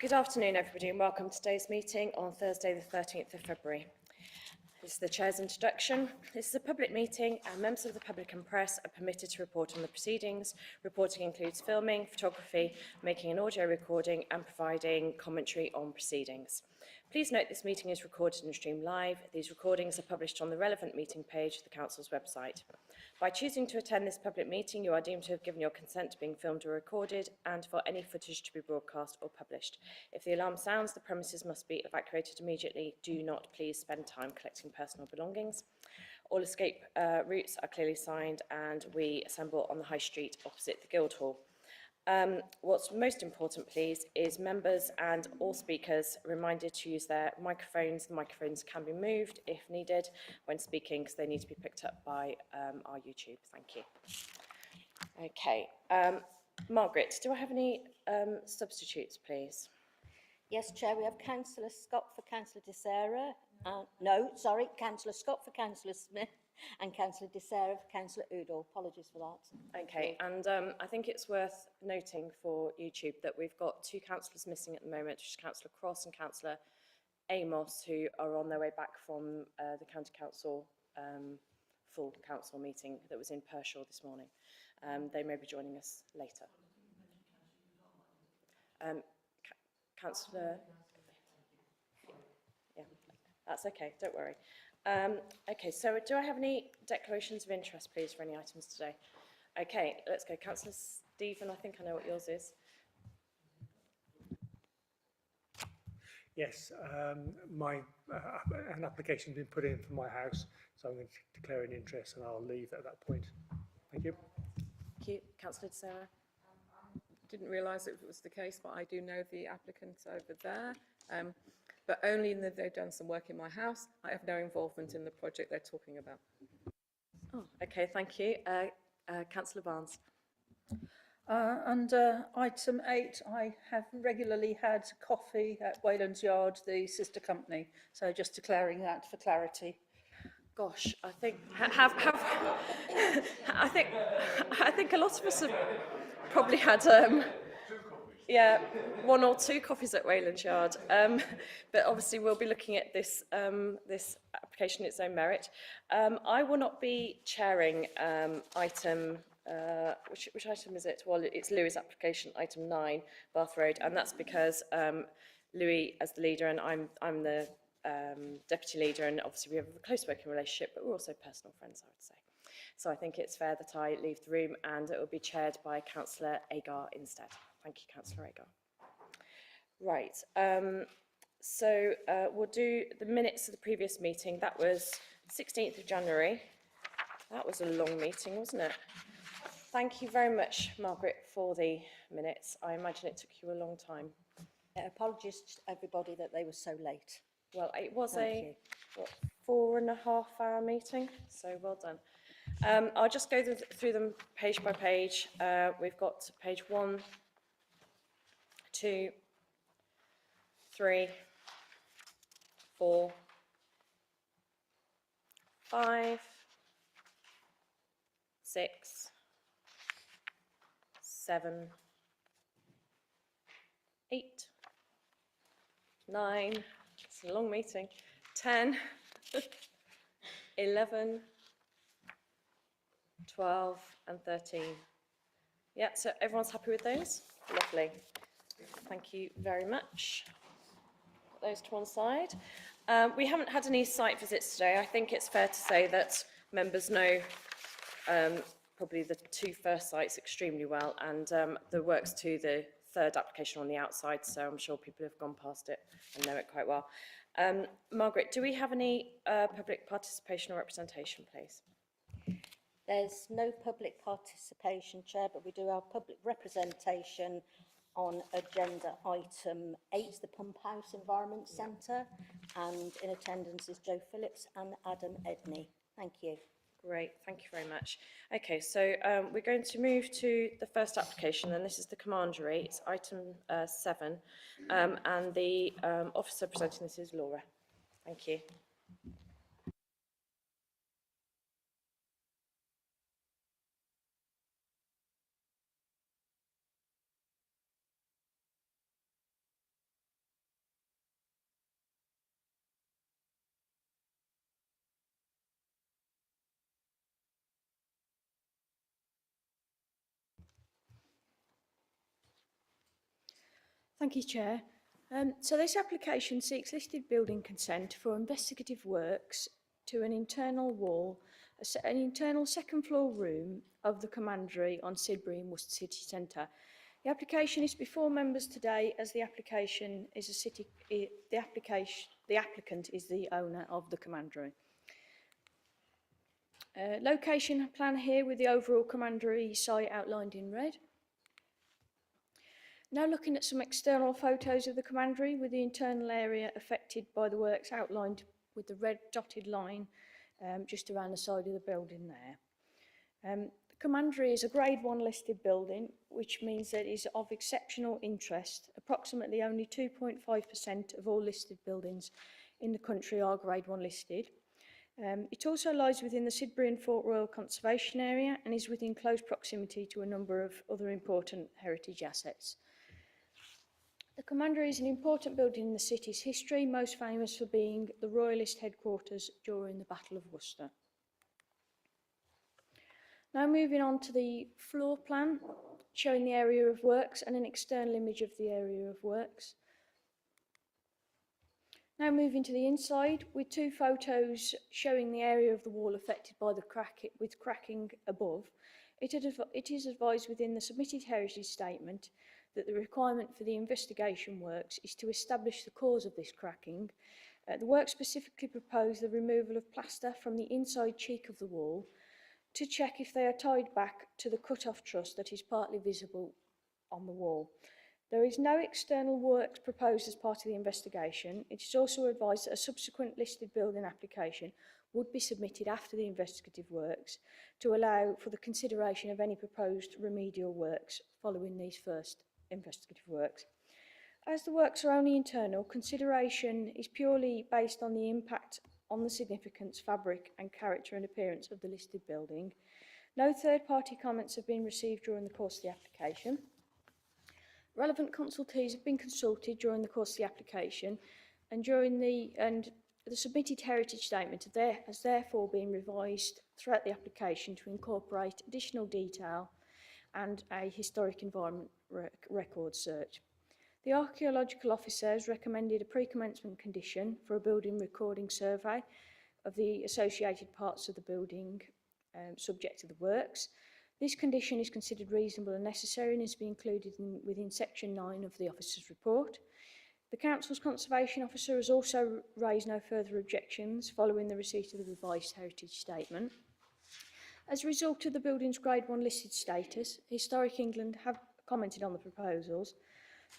Good afternoon, everybody, and welcome to today's meeting on Thursday, the 13th of February. This is the Chair's introduction. This is a public meeting, and members of the public and press are permitted to report on the proceedings. Reporting includes filming, photography, making an audio recording, and providing commentary on proceedings. Please note this meeting is recorded and streamed live. These recordings are published on the relevant meeting page of the Council's website. By choosing to attend this public meeting, you are deemed to have given your consent to being filmed or recorded and for any footage to be broadcast or published. If the alarm sounds, the premises must be evacuated immediately. Do not please spend time collecting personal belongings. All escape routes are clearly signed, and we assemble on the High Street opposite the Guildhall. What's most important, please, is members and all speakers reminded to use their microphones. The microphones can be moved if needed when speaking, because they need to be picked up by our YouTube. Thank you. Okay. Margaret, do I have any substitutes, please? Yes, Chair, we have Councillor Scott for Councillor DeSera. Councillor Scott for Councillor Smith and Councillor DeSera for Councillor Udall. Apologies for that. Okay, and I think it's worth noting for YouTube that we've got two councillors missing at the moment, which is Councillor Cross and Councillor Amos, who are on their way back from the County Council full council meeting that was in Pershore this morning. They may be joining us later. Councillor... Yeah, that's okay, don't worry. Okay, so do I have any declarations of interest, please, for any items today? Okay, let's go. Councillor Stephen, I think I know what yours is. Yes, an application has been put in for my house, so I'm going to declare an interest and I'll leave at that point. Thank you. Thank you. Councillor Sarah. Didn't realise it was the case, but I do know the applicants over there. But only in that they've done some work in my house. I have no involvement in the project they're talking about. Oh, okay, thank you. Councillor Barnes. Under item 8, I have regularly had coffee at Wayland's Yard, the sister company. So just declaring that for clarity. Gosh, I think I think a lot of us have probably had yeah, 1 or 2 coffees at Wayland's Yard, but obviously we'll be looking at this this application in its own merit. I will not be chairing item. Which item is it? Well, it's Louis' application, item 9, Bath Road, and that's because Louis as the leader and I'm the deputy leader, and obviously we have a close working relationship, but we're also personal friends, I would say. So I think it's fair that I leave the room, and it will be chaired by Councillor Agar instead. Thank you, Councillor Agar. Right, so we'll do the minutes of the previous meeting. That was 16th of January. That was a long meeting, wasn't it? Thank you very much, Margaret, for the minutes. I imagine it took you a long time. Apologies to everybody that they were so late. Well, it was Thank a 4.5-hour meeting, so well done. I'll just go through them page by page. We've got page 1, 2, 3, 4, 5, 6, 7, 8, 9, it's a long meeting, 10, 11, 12 and 13. Yeah, so everyone's happy with those? Lovely. Thank you very much. Put those to one side. We haven't had any site visits today. I think it's fair to say that members know probably the 2 first sites extremely well, and the works to the 3rd application on the outside, so I'm sure people have gone past it and know it quite well. Margaret, do we have any public participation or representation, please? There's no public participation, Chair, but we do have public representation on agenda item 8, the Pump House Environment Centre, and in attendance is Joe Phillips and Adam Edney. Thank you. Great, thank you very much. Okay, so we're going to move to the first application, and this is the Commandery. It's item 7, and the officer presenting this is Laura. Thank you. Thank you, Chair. So this application seeks listed building consent for investigative works to an internal wall, an internal second floor room of the Commandery on Sidbury in Worcester City Centre. The application is before members today as the applicant is the owner of the Commandery. Location plan here with the overall Commandery site outlined in red. Now looking at some external photos of the Commandery with the internal area affected by the works outlined with the red dotted line just around the side of the building there. The Commandery is a Grade 1 listed building, which means that it is of exceptional interest. Approximately only 2.5% of all listed buildings in the country are Grade 1 listed. It also lies within the Sidbury and Fort Royal Conservation Area and is within close proximity to a number of other important heritage assets. The Commandery is an important building in the city's history, most famous for being the Royalist headquarters during the Battle of Worcester. Now moving on to the floor plan, showing the area of works and an external image of the area of works. Now moving to the inside with two photos showing the area of the wall affected by the cracking above. It is advised within the submitted heritage statement that the requirement for the investigation works is to establish the cause of this cracking. The work specifically propose the removal of plaster from the inside cheek of the wall to check if they are tied back to the cut-off truss that is partly visible on the wall. There is no external works proposed as part of the investigation. It is also advised that a subsequent listed building application would be submitted after the investigative works to allow for the consideration of any proposed remedial works following these first investigative works. As the works are only internal, consideration is purely based on the impact on the significance, fabric and character and appearance of the listed building. No third-party comments have been received during the course of the application. Relevant consultees have been consulted during the course of the application and the submitted heritage statement has therefore been revised throughout the application to incorporate additional detail and a historic environment record search. The archaeological officer has recommended a pre-commencement condition for a building recording survey of the associated parts of the building subject to the works. This condition is considered reasonable and necessary and is to be included within section 9 of the officer's report. The Council's Conservation Officer has also raised no further objections following the receipt of the revised heritage statement. As a result of the building's Grade 1 listed status, Historic England have commented on the proposals.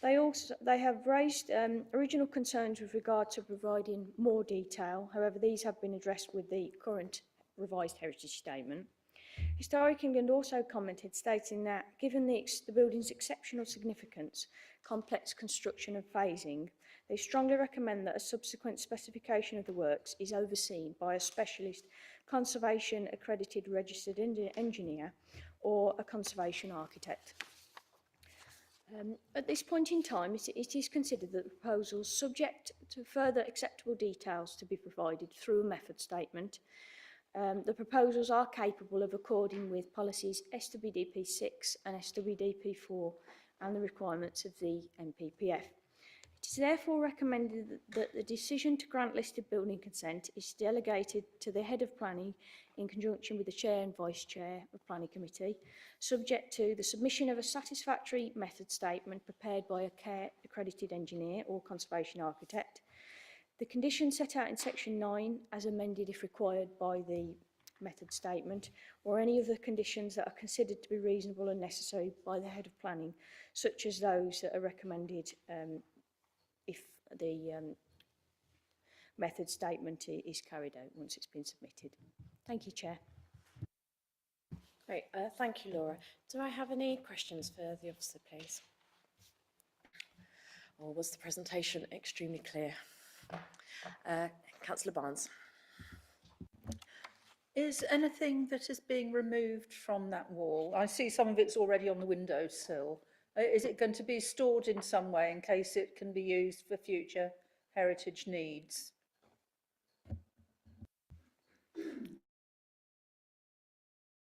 They have raised original concerns with regard to providing more detail. However, these have been addressed with the current revised heritage statement. Historic England also commented, stating that given the building's exceptional significance, complex construction and phasing, they strongly recommend that a subsequent specification of the works is overseen by a specialist conservation accredited registered engineer or a conservation architect. At this point in time, it is considered that the proposals, subject to further acceptable details to be provided through a method statement, the proposals are capable of according with policies SWDP 6 and SWDP 4 and the requirements of the MPPF. It is therefore recommended that the decision to grant listed building consent is delegated to the Head of Planning in conjunction with the Chair and Vice Chair of Planning Committee, subject to the submission of a satisfactory method statement prepared by a CARE accredited engineer or conservation architect. The conditions set out in section 9 as amended if required by the method statement, or any of the conditions that are considered to be reasonable and necessary by the Head of Planning, such as those that are recommended if the method statement is carried out once it's been submitted. Thank you, Chair. Great, thank you, Laura. Do I have any questions for the officer, please? Or was the presentation extremely clear? Councillor Barnes. Is anything that is being removed from that wall? I see some of it's already on the windowsill. Is it going to be stored in some way in case it can be used for future heritage needs?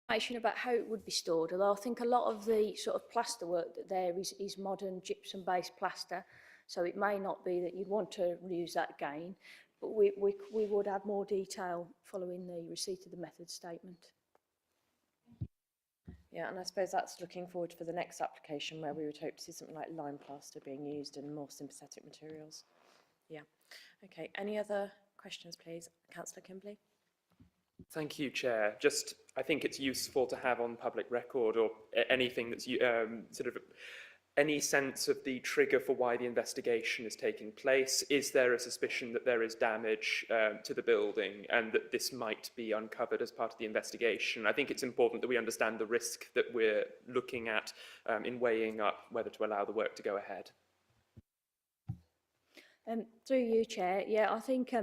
Information about how it would be stored, although I think a lot of the sort of plaster work that there is modern gypsum-based plaster, so it may not be that you'd want to reuse that again, but we would add more detail following the receipt of the method statement. Yeah, and I suppose that's looking forward for the next application where we would hope to see something like lime plaster being used in more sympathetic materials. Yeah. Okay, any other questions, please? Councillor Kimberley? Thank you, Chair. Just, I think it's useful to have on public record, or anything that's sort of any sense of the trigger for why the investigation is taking place. Is there a suspicion that there is damage to the building and that this might be uncovered as part of the investigation? I think it's important that we understand the risk that we're looking at in weighing up whether to allow the work to go ahead. Through you, Chair, yeah, I think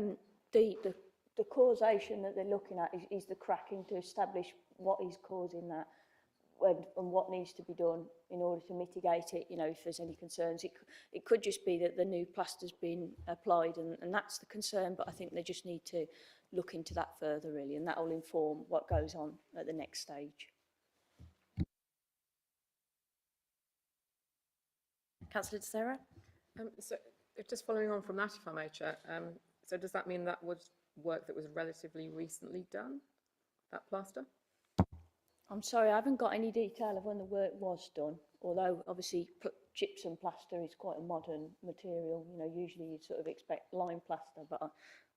the causation that they're looking at is the cracking, to establish what is causing that and what needs to be done in order to mitigate it, you know, if there's any concerns. It could just be that the new plaster's been applied and that's the concern, but I think they just need to look into that further, really, and that will inform what goes on at the next stage. Councillor De Sarah? So just following on from that, if I may, Chair, so does that mean that was work that was relatively recently done, that plaster? I'm sorry, I haven't got any detail of when the work was done, although obviously gypsum plaster is quite a modern material. You know, usually you'd sort of expect lime plaster, but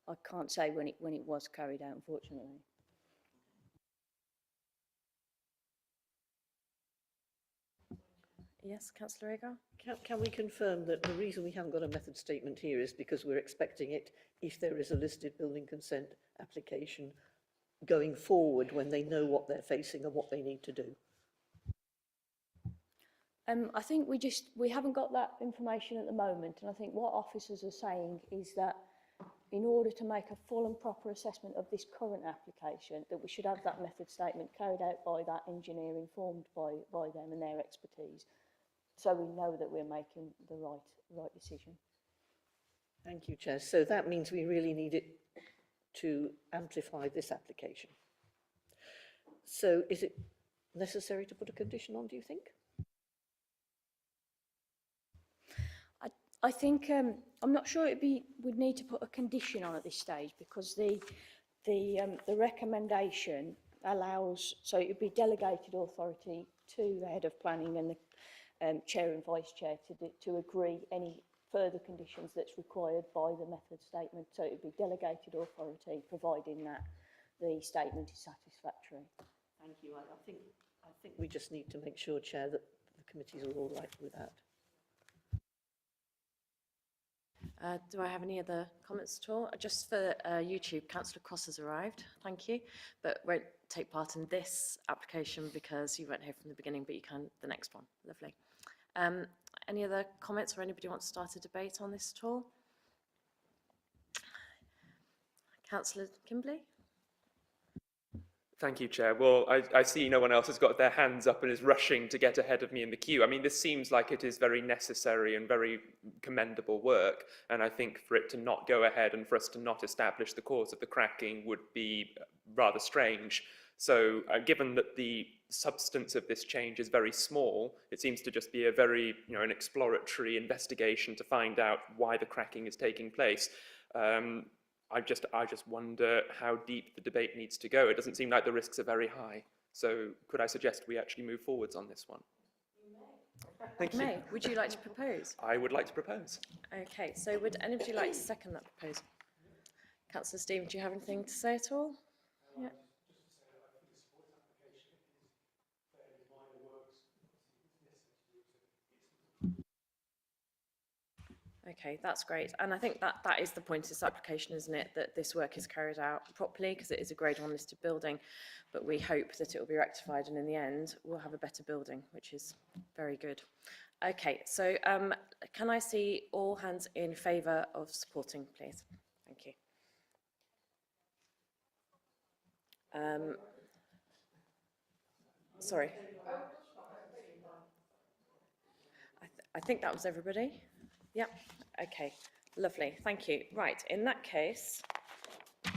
I can't say when it was carried out, unfortunately. Yes, Councillor Agar? Can we confirm that the reason we haven't got a method statement here is because we're expecting it if there is a listed building consent application going forward when they know what they're facing and what they need to do? I think we haven't got that information at the moment, and I think what officers are saying is that in order to make a full and proper assessment of this current application, that we should have that method statement carried out by that engineer, informed by them and their expertise, so we know that we're making the right decision. Thank you, Chair. So that means we really need it to amplify this application. So is it necessary to put a condition on, do you think? I think I'm not sure we'd need to put a condition on at this stage, because the recommendation allows, so it would be delegated authority to the head of planning and the chair and vice chair to agree any further conditions that's required by the method statement. So it would be delegated authority, providing that the statement is satisfactory. Thank you. I think we just need to make sure, Chair, that the committees are all right with that. Do I have any other comments at all? Just for YouTube, Councillor Cross has arrived, thank you, but won't take part in this application because you weren't here from the beginning, but you can the next one. Lovely. Any other comments, or anybody want to start a debate on this at all? Councillor Kimberley? Thank you, Chair. Well, I see no one else has got their hands up and is rushing to get ahead of me in the queue. I mean, this seems like it is very necessary and very commendable work, and I think for it to not go ahead and for us to not establish the cause of the cracking would be rather strange. So given that the substance of this change is very small, it seems to just be a very, an exploratory investigation to find out why the cracking is taking place. I just wonder how deep the debate needs to go. It doesn't seem like the risks are very high. So could I suggest we actually move forwards on this one? Thank you. May, would you like to propose? I would like to propose. Okay, so would anybody like to second that proposal? Councillor Stephen, do you have anything to say at all? Yeah. Okay, that's great. And I think that is the point of this application, isn't it? That this work is carried out properly because it is a Grade 1 listed building, but we hope that it will be rectified and in the end we'll have a better building, which is very good. Okay, so can I see all hands in favour of supporting, please? Thank you. Sorry. I think that was everybody. Yep. Okay. Lovely. Thank you. Right. In that case,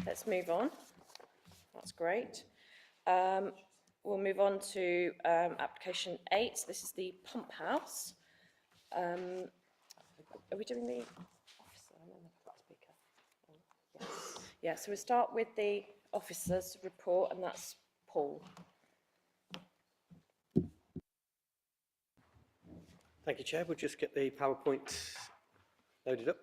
let's move on. That's great. We'll move on to application 8. This is the pump house. Are we doing the officer? And then I've got a speaker. Yes. Yeah, so we'll start with the officer's report, and that's Paul. Thank you, Chair. We'll just get the PowerPoint loaded up.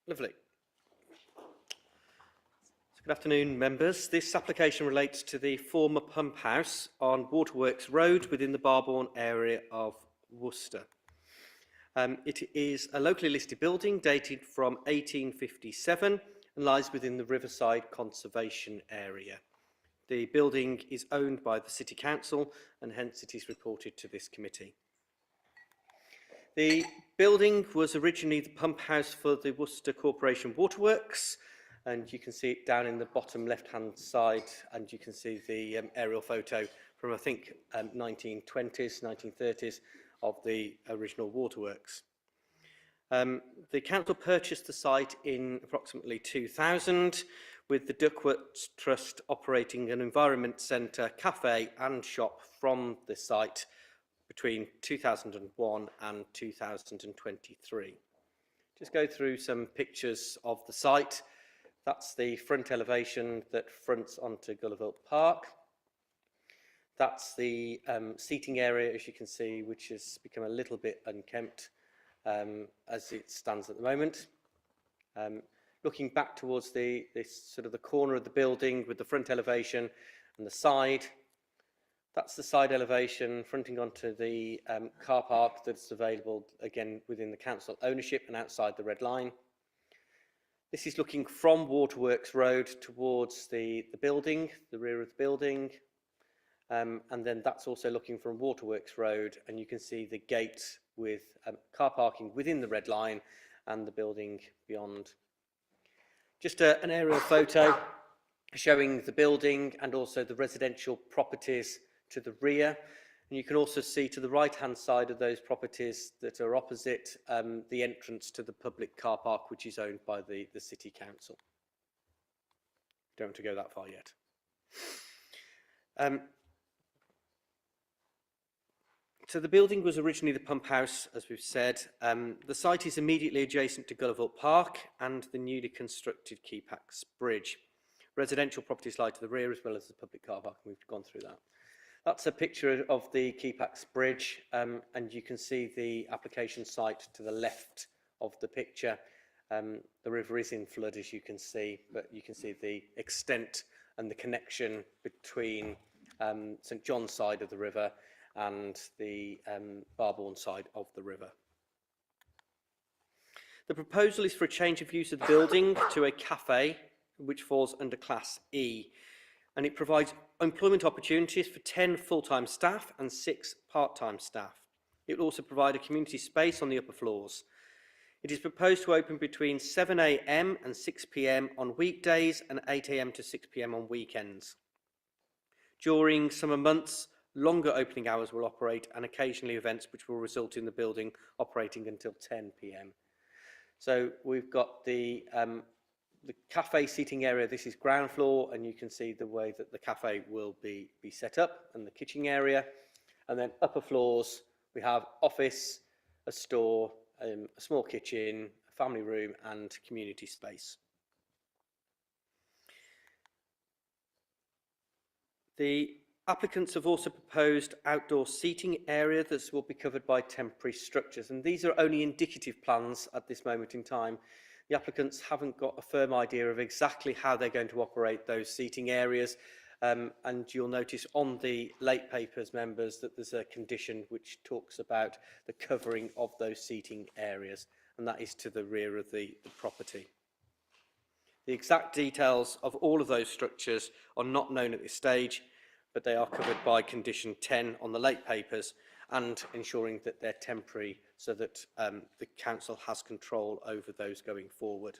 Lovely. So good afternoon, members. This application relates to the former pump house on Waterworks Road within the Barbourne area of Worcester. It is a locally listed building dated from 1857 and lies within the Riverside Conservation Area. The building is owned by the City Council and hence it is reported to this committee. The building was originally the pump house for the Worcester Corporation Waterworks, and you can see it down in the bottom left-hand side, and you can see the aerial photo from, I think, 1920s, 1930s of the original waterworks. The council purchased the site in approximately 2000, with the Duckworth Trust operating an environment centre, cafe and shop from the site between 2001 and 2023. Just go through some pictures of the site. That's the front elevation that fronts onto Gulliver Park. That's the seating area, as you can see, which has become a little bit unkempt as it stands at the moment. Looking back towards the corner of the building with the front elevation and the side, that's the side elevation fronting onto the car park that's available again within the council ownership and outside the red line. This is looking from Waterworks Road towards the building, the rear of the building. And then that's also looking from Waterworks Road, and you can see the gate with car parking within the red line and the building beyond. Just an aerial photo showing the building and also the residential properties to the rear. And you can also see to the right-hand side of those properties that are opposite the entrance to the public car park, which is owned by the City Council. Don't want to go that far yet. So the building was originally the pump house, as we've said. The site is immediately adjacent to Gulliver Park and the newly constructed Keepax Bridge. Residential properties lie to the rear as well as the public car park, and we've gone through that. That's a picture of the Keepax Bridge, and you can see the application site to the left of the picture. The river is in flood, as you can see, but you can see the extent and the connection between St John's side of the river and the Barbourne side of the river. The proposal is for a change of use of the building to a cafe, which falls under Class E, and it provides employment opportunities for 10 full-time staff and 6 part-time staff. It will also provide a community space on the upper floors. It is proposed to open between 7 AM and 6 PM on weekdays and 8 AM to 6 PM on weekends. During summer months, longer opening hours will operate, and occasionally events which will result in the building operating until 10 PM. So we've got the cafe seating area. This is ground floor, and you can see the way that the cafe will be set up, and the kitchen area. And then upper floors, we have office, a store, a small kitchen, a family room, and community space. The applicants have also proposed outdoor seating area that will be covered by temporary structures, and these are only indicative plans at this moment in time. The applicants haven't got a firm idea of exactly how they're going to operate those seating areas, and you'll notice on the late papers, members, that there's a condition which talks about the covering of those seating areas, and that is to the rear of the property. The exact details of all of those structures are not known at this stage, but they are covered by condition 10 on the late papers, and ensuring that they're temporary so that the council has control over those going forward.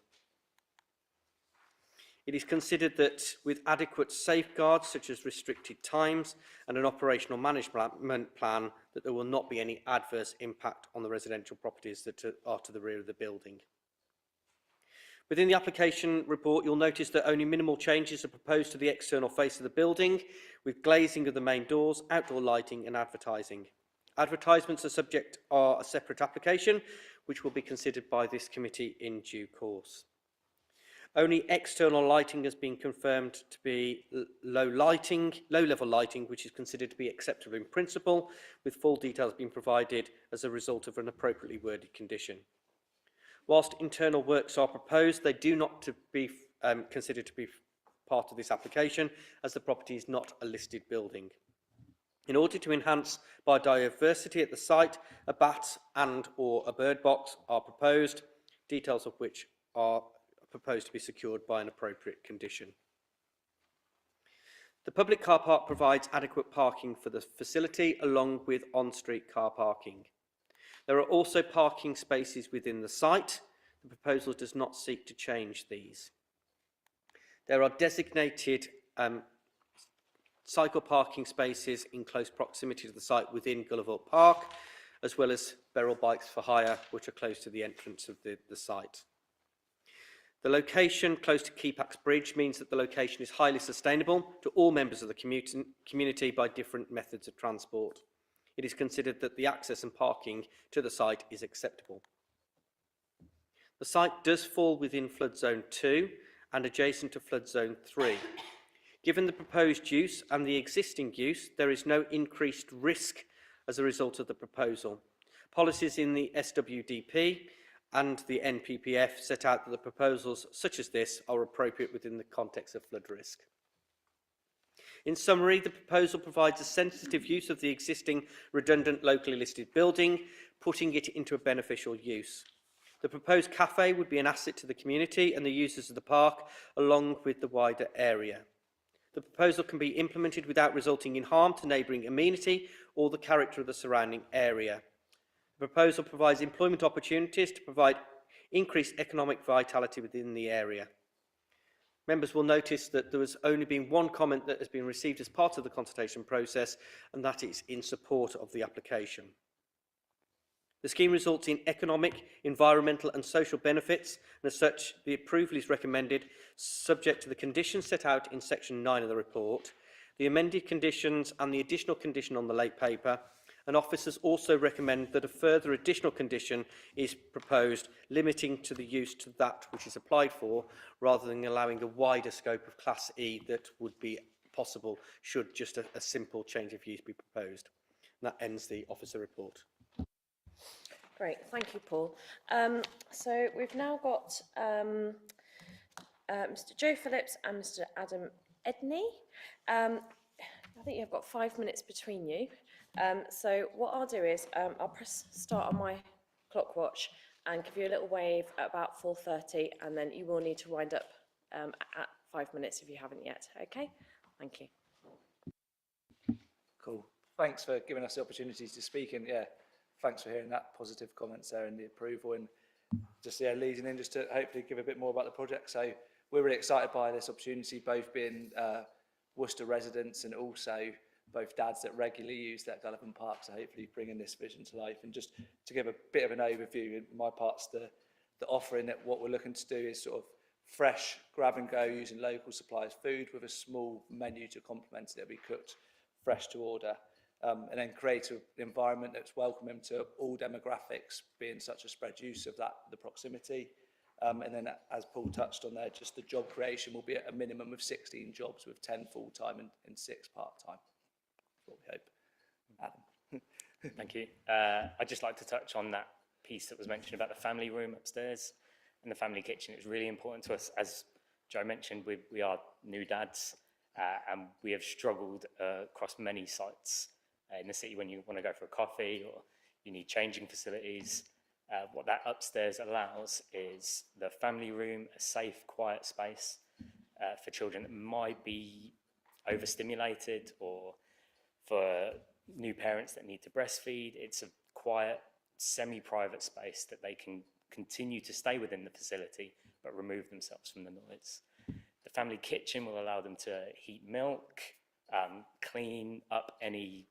It is considered that with adequate safeguards such as restricted times and an operational management plan, that there will not be any adverse impact on the residential properties that are to the rear of the building. Within the application report, you'll notice that only minimal changes are proposed to the external face of the building, with glazing of the main doors, outdoor lighting and advertising. Advertisements are a separate application, which will be considered by this committee in due course. Only external lighting has been confirmed to be low-level lighting, which is considered to be acceptable in principle, with full details being provided as a result of an appropriately worded condition. Whilst internal works are proposed, they do not to be considered to be part of this application, as the property is not a listed building. In order to enhance biodiversity at the site, a bat and/or a bird box are proposed, details of which are proposed to be secured by an appropriate condition. The public car park provides adequate parking for the facility, along with on-street car parking. There are also parking spaces within the site. The proposal does not seek to change these. There are designated cycle parking spaces in close proximity to the site within Gulliver Park, as well as Beryl bikes for hire, which are close to the entrance of the site. The location close to Keepax Bridge means that the location is highly sustainable to all members of the community by different methods of transport. It is considered that the access and parking to the site is acceptable. The site does fall within Flood Zone 2 and adjacent to Flood Zone 3. Given the proposed use and the existing use, there is no increased risk as a result of the proposal. Policies in the SWDP and the NPPF set out that the proposals such as this are appropriate within the context of flood risk. In summary, the proposal provides a sensitive use of the existing redundant locally listed building, putting it into a beneficial use. The proposed cafe would be an asset to the community and the users of the park, along with the wider area. The proposal can be implemented without resulting in harm to neighbouring amenity or the character of the surrounding area. The proposal provides employment opportunities to provide increased economic vitality within the area. Members will notice that there has only been one comment that has been received as part of the consultation process, and that is in support of the application. The scheme results in economic, environmental and social benefits, and as such, the approval is recommended subject to the conditions set out in section 9 of the report, the amended conditions and the additional condition on the late paper, and officers also recommend that a further additional condition is proposed, limiting to the use to that which is applied for, rather than allowing a wider scope of Class E that would be possible should just a simple change of use be proposed. And that ends the officer report. Great, thank you, Paul. So we've now got Mr. Joe Phillips and Mr. Adam Edney. I think you've got 5 minutes between you. So what I'll do is I'll press start on my clock watch and give you a little wave at about 4:30, and then you will need to wind up at 5 minutes if you haven't yet. Okay, thank you. Cool. Thanks for giving us the opportunity to speak, and yeah, thanks for hearing that positive comments there and the approval, and just leading in just to hopefully give a bit more about the project. So we're really excited by this opportunity, both being Worcester residents and also both dads that regularly use that Gulliver Park, so hopefully bringing this vision to life. And just to give a bit of an overview, in my parts, the offering that what we're looking to do is sort of fresh, grab and go, using local supplies food with a small menu to complement it. That'll be cooked fresh to order, and then create an environment that's welcoming to all demographics, being such a spread use of that, the proximity. And then, as Paul touched on there, just the job creation will be at a minimum of 16 jobs, with 10 full-time and 6 part-time. What we hope. Adam. Thank you. I'd just like to touch on that piece that was mentioned about the family room upstairs and the family kitchen. It's really important to us. As Joe mentioned, we are new dads, and we have struggled across many sites in the city when you want to go for a coffee or you need changing facilities. What that upstairs allows is the family room, a safe, quiet space for children that might be overstimulated, or for new parents that need to breastfeed. It's a quiet, semi-private space that they can continue to stay within the facility but remove themselves from the noise. The family kitchen will allow them to heat milk, clean up any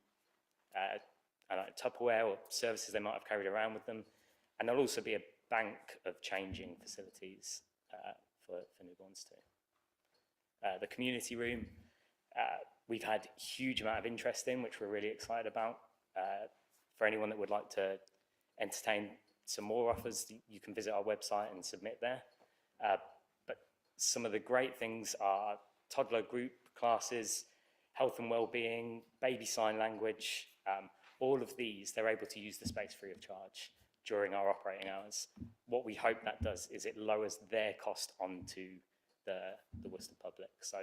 Tupperware or services they might have carried around with them. And there'll also be a bank of changing facilities for newborns too. The community room, we've had a huge amount of interest in, which we're really excited about. For anyone that would like to entertain some more offers, you can visit our website and submit there. But some of the great things are toddler group classes, health and well-being, baby sign language. All of these, they're able to use the space free of charge during our operating hours. What we hope that does is it lowers their cost onto the Worcester public. So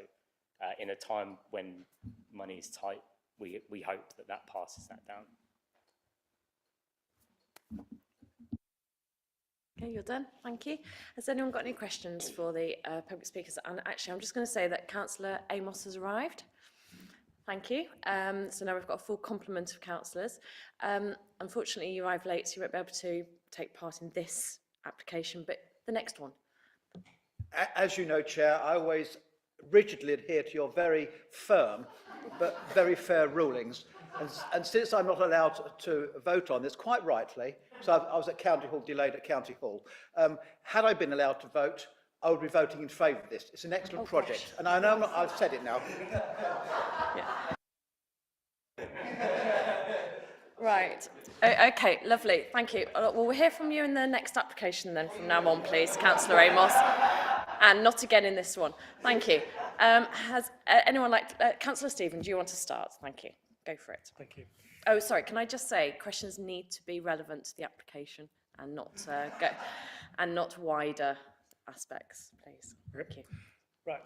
in a time when money is tight, we hope that passes that down. Okay, you're done. Thank you. Has anyone got any questions for the public speakers? And actually, I'm just going to say that Councillor Amos has arrived. Thank you. So now we've got a full complement of councillors. Unfortunately, you arrived late, so you won't be able to take part in this application, but the next one. As you know, Chair, I always rigidly adhere to your very firm but very fair rulings. And since I'm not allowed to vote on this, quite rightly, so I was at County Hall, delayed at County Hall, had I been allowed to vote, I would be voting in favour of this. It's an excellent project. Gosh. And I know I've said it now. Yeah. Right. Okay, lovely. Thank you. Well, we'll hear from you in the next application then from now on, please, Councillor Amos. And not again in this one. Thank you. Has anyone like... Councillor Stephen, do you want to start? Thank you. Go for it. Thank you. Oh, sorry, can I just say, questions need to be relevant to the application and not wider aspects, please. Thank you. Right.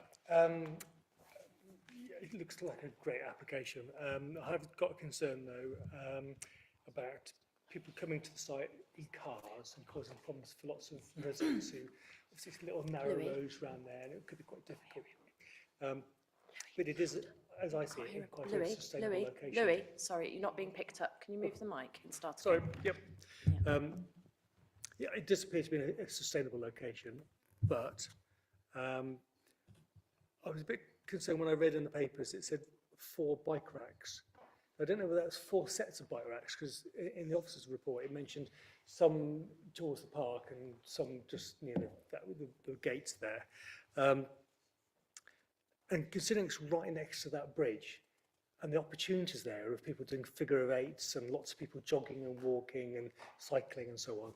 It looks like a great application. I've got a concern though about people coming to the site in cars and causing problems for lots of residents who obviously it's a little narrow roads around there and it could be quite difficult. But it is, as I see it, quite a sustainable location. Louis, sorry, you're not being picked up. Can you move the mic and start Sorry, again? yep. Yeah, it does appear to be a sustainable location, but I was a bit concerned when I read in the papers it said 4 bike racks. I don't know whether that's 4 sets of bike racks, because in the officer's report it mentioned some towards the park and some just near the gates there. And considering it's right next to that bridge, and the opportunities there of people doing figure of 8s and lots of people jogging and walking and cycling and so on,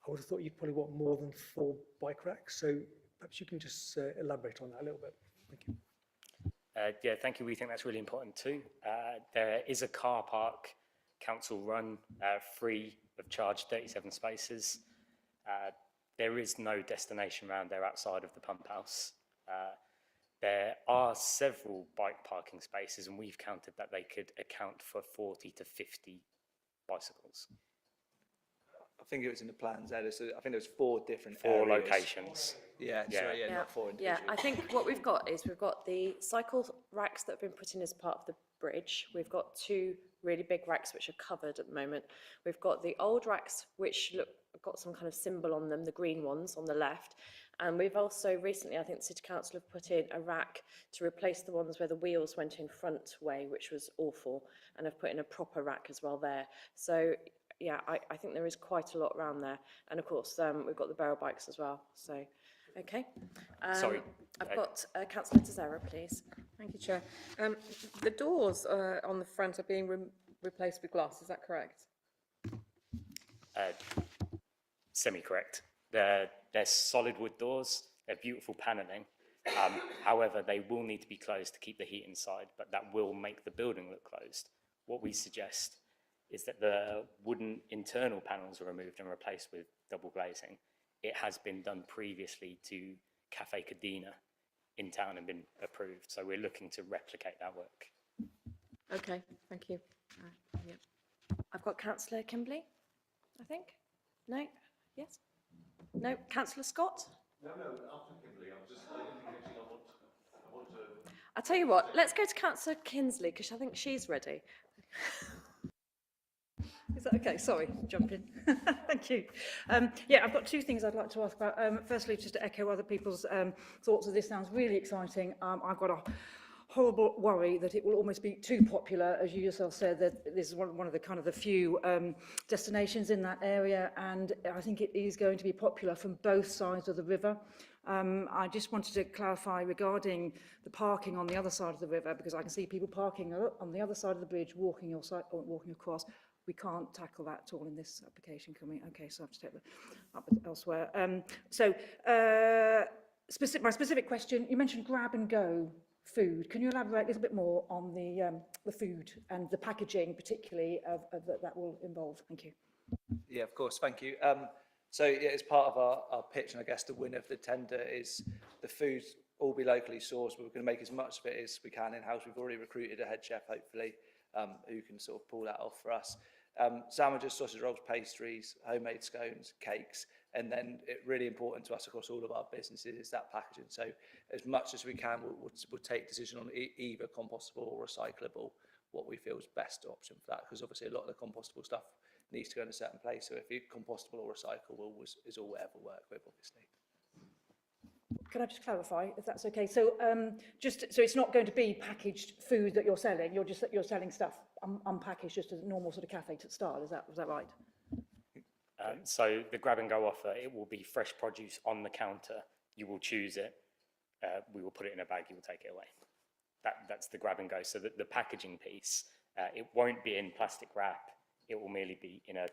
I would have thought you'd probably want more than 4 bike racks. So perhaps you can just elaborate on that a little bit. Thank you. Yeah, thank you. We think that's really important too. There is a car park, council run, free of charge, 37 spaces. There is no destination around there outside of the pump house. There are several bike parking spaces, and we've counted that they could account for 40 to 50 bicycles. I think it was in the plans there. So I think there was 4 different 4 areas. locations. Yeah, sorry, not 4 individuals. Yeah, I think what we've got is we've got the cycle racks that have been put in as part of the bridge. We've got 2 really big racks which are covered at the moment. We've got the old racks which got some kind of symbol on them, the green ones on the left. And we've also recently, I think the City Council have put in a rack to replace the ones where the wheels went in front way, which was awful, and have put in a proper rack as well there. So yeah, I think there is quite a lot around there. And of course, we've got the barrel bikes as well. So, okay. Sorry. I've got Councillor Tezera, please. Thank you, Chair. The doors on the front are being replaced with glass, is that correct? Semi-correct. They're solid wood doors. They're beautiful panelling. However, they will need to be closed to keep the heat inside, but that will make the building look closed. What we suggest is that the wooden internal panels are removed and replaced with double glazing. It has been done previously to Cafe Cadena in town and been approved, so we're looking to replicate that work. Okay, thank you. Yeah. I've got Councillor Kimberley, I think. No? Yes? No? Councillor Scott? No, after Kimberley, I'm just indicating I want to... I'll tell you what, let's go to Councillor Kinsley, because I think she's ready. Is that okay? Sorry, jump in. Thank you. Yeah, I've got two things I'd like to ask about. Firstly, just to echo other people's thoughts of this sounds really exciting. I've got a horrible worry that it will almost be too popular, as you yourself said, that this is one of the kind of the few destinations in that area, and I think it is going to be popular from both sides of the river. I just wanted to clarify regarding the parking on the other side of the river, because I can see people parking on the other side of the bridge, walking walking across. We can't tackle that at all in this application, can we? Okay, so I have to take that up elsewhere. My specific question, you mentioned grab and go food. Can you elaborate a little bit more on the food and the packaging, particularly that will involve? Thank you. Yeah, of course, thank you. So yeah, as part of our pitch, and I guess the win of the tender is the food all be locally sourced, but we're going to make as much of it as we can in-house. We've already recruited a head chef, hopefully, who can sort of pull that off for us. Sandwiches, sausage rolls, pastries, homemade scones, cakes, and then it really important to us across all of our businesses is that packaging. So as much as we can, we'll take decision on either compostable or recyclable, what we feel is best option for that, because obviously a lot of the compostable stuff needs to go in a certain place. So if it's compostable or recyclable is all we ever work with, obviously. Can I just clarify, if that's okay? So, so it's not going to be packaged food that you're selling. You're selling stuff unpackaged, just a normal sort of cafe style. Is that right? So the grab and go offer, it will be fresh produce on the counter. You will choose it. We will put it in a bag. You will take it away. That's the grab and go. So the packaging piece, it won't be in plastic wrap. It will merely be in a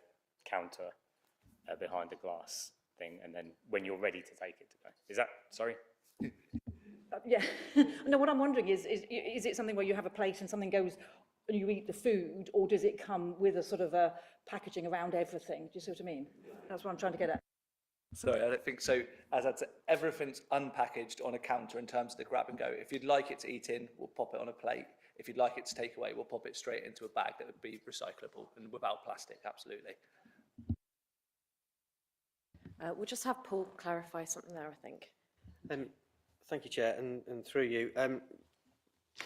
counter behind a glass thing, and then when you're ready to take it to go. Is that, sorry? Yeah. No, what I'm wondering is it something where you have a plate and something goes and you eat the food, or does it come with a sort of a packaging around everything? Do you see what I mean? That's what I'm trying to get at. Sorry, I don't think so. As I'd say, everything's unpackaged on a counter in terms of the grab and go. If you'd like it to eat in, we'll pop it on a plate. If you'd like it to take away, we'll pop it straight into a bag that would be recyclable and without plastic, absolutely. We'll just have Paul clarify something there, I think. Thank you, Chair, and through you.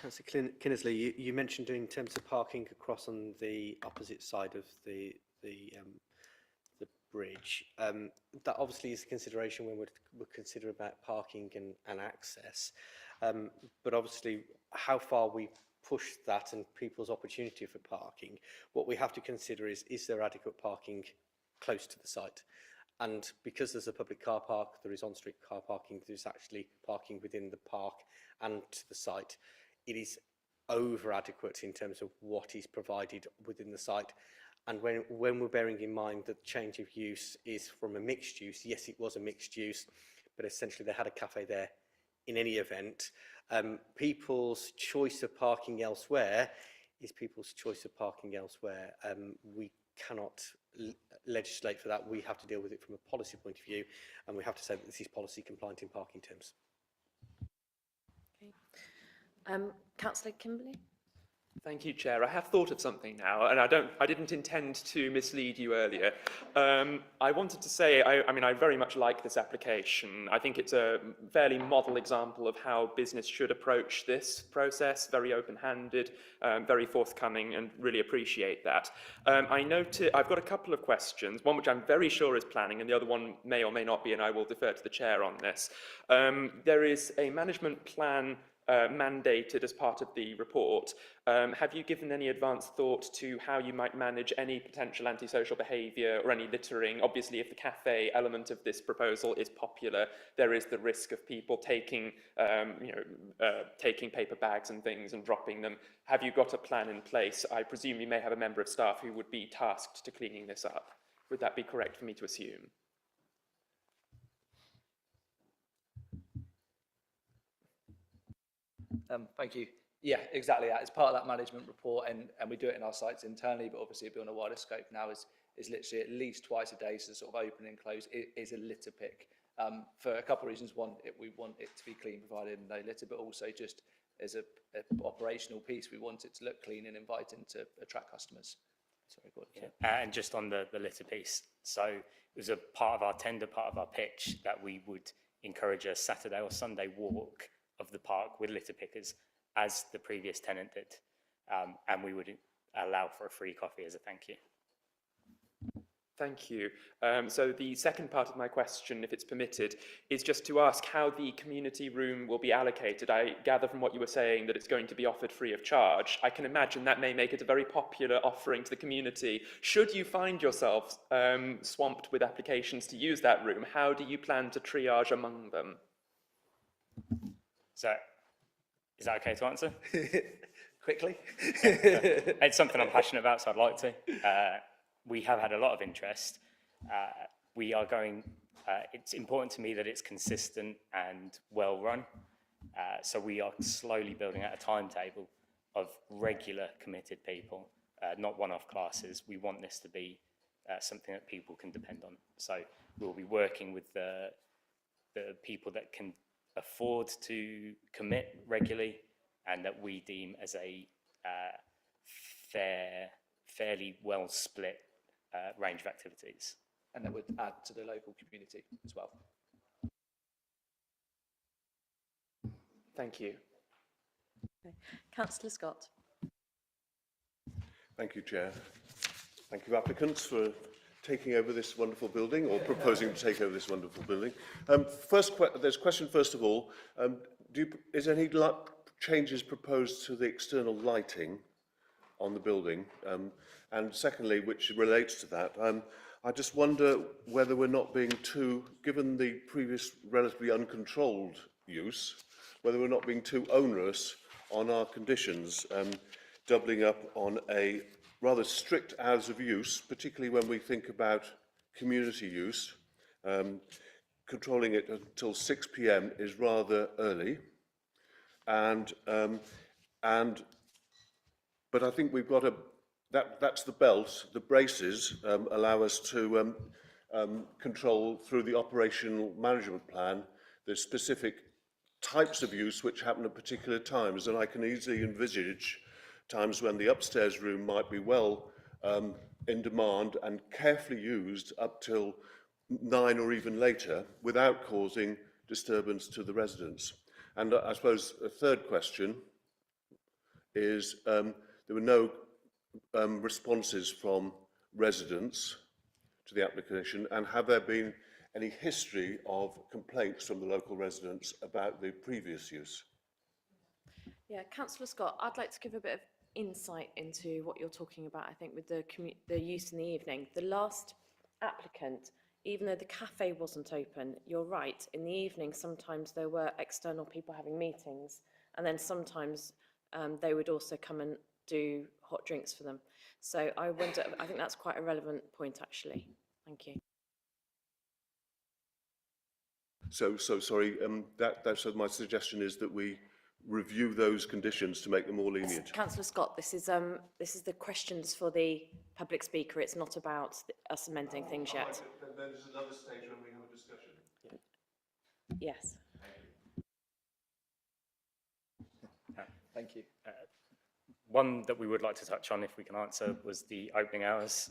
Councillor Kinnersley, you mentioned in terms of parking across on the opposite side of the bridge. That obviously is a consideration when we're considering about parking and access. But obviously, how far we push that and people's opportunity for parking, what we have to consider is there adequate parking close to the site? And because there's a public car park, there is on-street car parking, there's actually parking within the park and to the site. It is over adequate in terms of what is provided within the site. And when we're bearing in mind that change of use is from a mixed use, yes, it was a mixed use, but essentially they had a cafe there in any event. People's choice of parking elsewhere is people's choice of parking elsewhere. We cannot legislate for that. We have to deal with it from a policy point of view, and we have to say that this is policy compliant in parking terms. Okay. Councillor Kimberley? Thank you, Chair. I have thought of something now, and I didn't intend to mislead you earlier. I wanted to say, I mean, I very much like this application. I think it's a fairly model example of how business should approach this process, very open-handed, very forthcoming, and really appreciate that. I've got a couple of questions, one which I'm very sure is planning, and the other one may or may not be, and I will defer to the Chair on this. There is a management plan mandated as part of the report. Have you given any advanced thought to how you might manage any potential antisocial behaviour or any littering? Obviously, if the cafe element of this proposal is popular, there is the risk of people taking paper bags and things and dropping them. Have you got a plan in place? I presume you may have a member of staff who would be tasked to cleaning this up. Would that be correct for me to assume? Thank you. Yeah, exactly that. It's part of that management report, and we do it in our sites internally, but obviously it'll be on a wider scope now. Is literally at least twice a day, so sort of open and close. It is a litter pick for a couple of reasons. One, we want it to be clean, provided no litter, but also just as a operational piece, we want it to look clean and inviting to attract customers. Sorry, go on. Yeah. And just on the litter piece, so it was a part of our tender, part of our pitch, that we would encourage a Saturday or Sunday walk of the park with litter pickers, as the previous tenant did, and we would allow for a free coffee as a thank you. Thank you. So the second part of my question, if it's permitted, is just to ask how the community room will be allocated. I gather from what you were saying that it's going to be offered free of charge. I can imagine that may make it a very popular offering to the community. Should you find yourselves swamped with applications to use that room, how do you plan to triage among them? So, is that okay to answer? Quickly. It's something I'm passionate about, so I'd like to. We have had a lot of interest. We are going, it's important to me that it's consistent and well run. So we are slowly building out a timetable of regular committed people, not one-off classes. We want this to be something that people can depend on. So we'll be working with the people that can afford to commit regularly and that we deem as a fairly well split range of activities. And that would add to the local community as well. Thank you. Okay. Councillor Scott. Thank you, Chair. Thank you, applicants, for taking over this wonderful building, or proposing to take over this wonderful building. There's a question, first of all. Is any changes proposed to the external lighting on the building? And secondly, which relates to that, I just wonder whether we're not being too, given the previous relatively uncontrolled use, whether we're not being too onerous on our conditions, doubling up on a rather strict hours of use, particularly when we think about community use. Controlling it until 6 p.m. is rather early, but I think we've got that's the belt. The braces allow us to control through the operational management plan the specific types of use which happen at particular times, and I can easily envisage times when the upstairs room might be well in demand and carefully used up till 9 or even later without causing disturbance to the residents. And I suppose a third question is there were no responses from residents to the application, and have there been any history of complaints from the local residents about the previous use? Yeah, Councillor Scott, I'd like to give a bit of insight into what you're talking about, I think, with the use in the evening. The last applicant, even though the cafe wasn't open, you're right, in the evening sometimes there were external people having meetings, and then sometimes they would also come and do hot drinks for them. So I wonder, I think that's quite a relevant point, actually. Thank you. So sorry, so my suggestion is that we review those conditions to make them more lenient. Councillor Scott, this is the questions for the public speaker. It's not about us amending things yet. Right, then there's another stage when we have a discussion. Yes. Thank you. One that we would like to touch on, if we can answer, was the opening hours.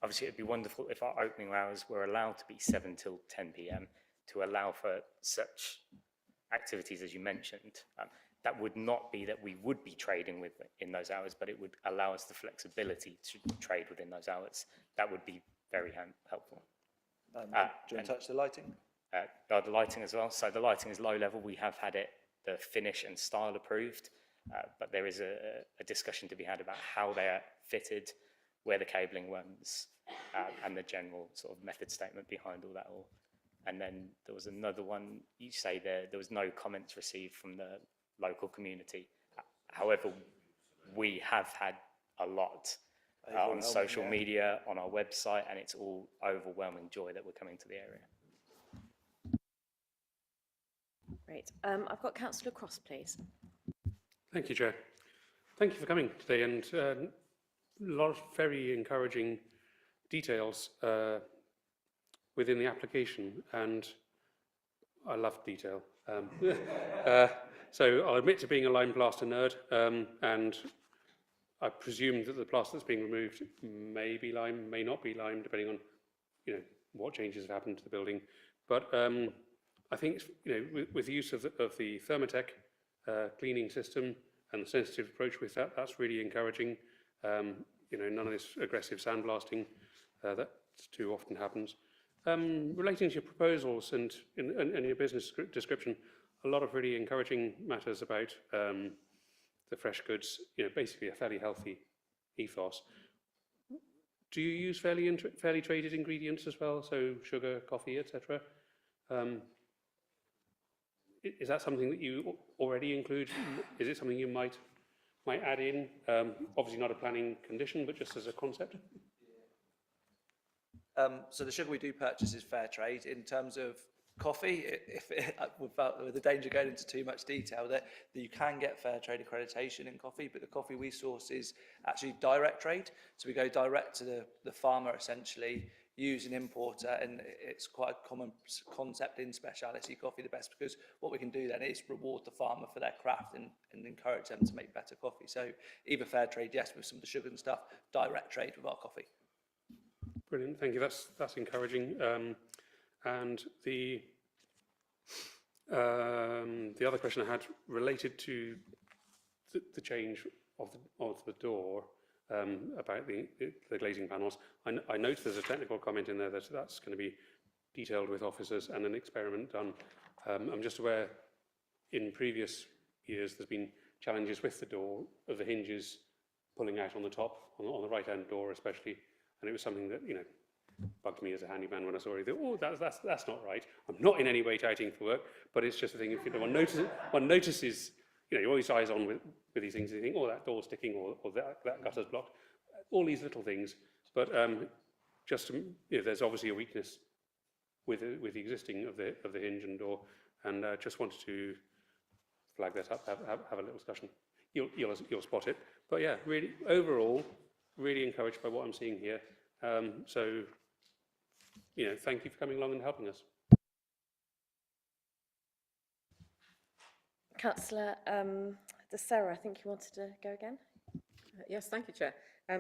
Obviously, it'd be wonderful if our opening hours were allowed to be 7 till 10 p.m. to allow for such activities as you mentioned. That would not be that we would be trading in those hours, but it would allow us the flexibility to trade within those hours. That would be very helpful. Do you want to touch the lighting? The lighting as well. So the lighting is low level. We have had the finish and style approved, but there is a discussion to be had about how they are fitted, where the cabling runs, and the general sort of method statement behind all that all. And then there was another one, you say there was no comments received from the local community. However, we have had a lot on social media, on our website, and it's all overwhelming joy that we're coming to the area. Great. I've got Councillor Cross, please. Thank you, Chair. Thank you for coming today, and a lot of very encouraging details within the application, and I love detail. So I'll admit to being a lime plaster nerd, and I presume that the plaster that's being removed may be lime, may not be lime, depending on what changes have happened to the building. But I think with the use of the Thermatech cleaning system and the sensitive approach with that, that's really encouraging. None of this aggressive sandblasting that too often happens. Relating to your proposals and in your business description, a lot of really encouraging matters about the fresh goods, basically a fairly healthy ethos. Do you use fairly traded ingredients as well, so sugar, coffee, etc.? Is that something that you already include? Is it something you might add in? Obviously not a planning condition, but just as a concept. So the sugar we do purchase is fair trade. In terms of coffee, with the danger going into too much detail, that you can get fair trade accreditation in coffee, but the coffee we source is actually direct trade. So we go direct to the farmer, essentially, use an importer, and it's quite a common concept in specialty coffee, the best, because what we can do then is reward the farmer for their craft and encourage them to make better coffee. So either fair trade, yes, with some of the sugar and stuff, direct trade with our coffee. Brilliant, thank you. That's encouraging. And the other question I had related to the change of the door about the glazing panels. I note there's a technical comment in there that's going to be detailed with officers and an experiment done. I'm just aware in previous years there's been challenges with the door of the hinges pulling out on the top, on the right-hand door especially, and it was something that bugged me as a handyman when I saw it. Oh, that's not right. I'm not in any way touting for work, but it's just a thing. If one notices, you always eyes on with these things. And you think, oh, that door's sticking, or that gutter's blocked. All these little things, but there's obviously a weakness with the existing of the hinge and door, and just wanted to flag that up, have a little discussion. You'll spot it, but yeah, really overall, really encouraged by what I'm seeing here. So, thank you for coming along and helping us. Councillor De Serra, I think you wanted to go again. Yes, thank you, Chair.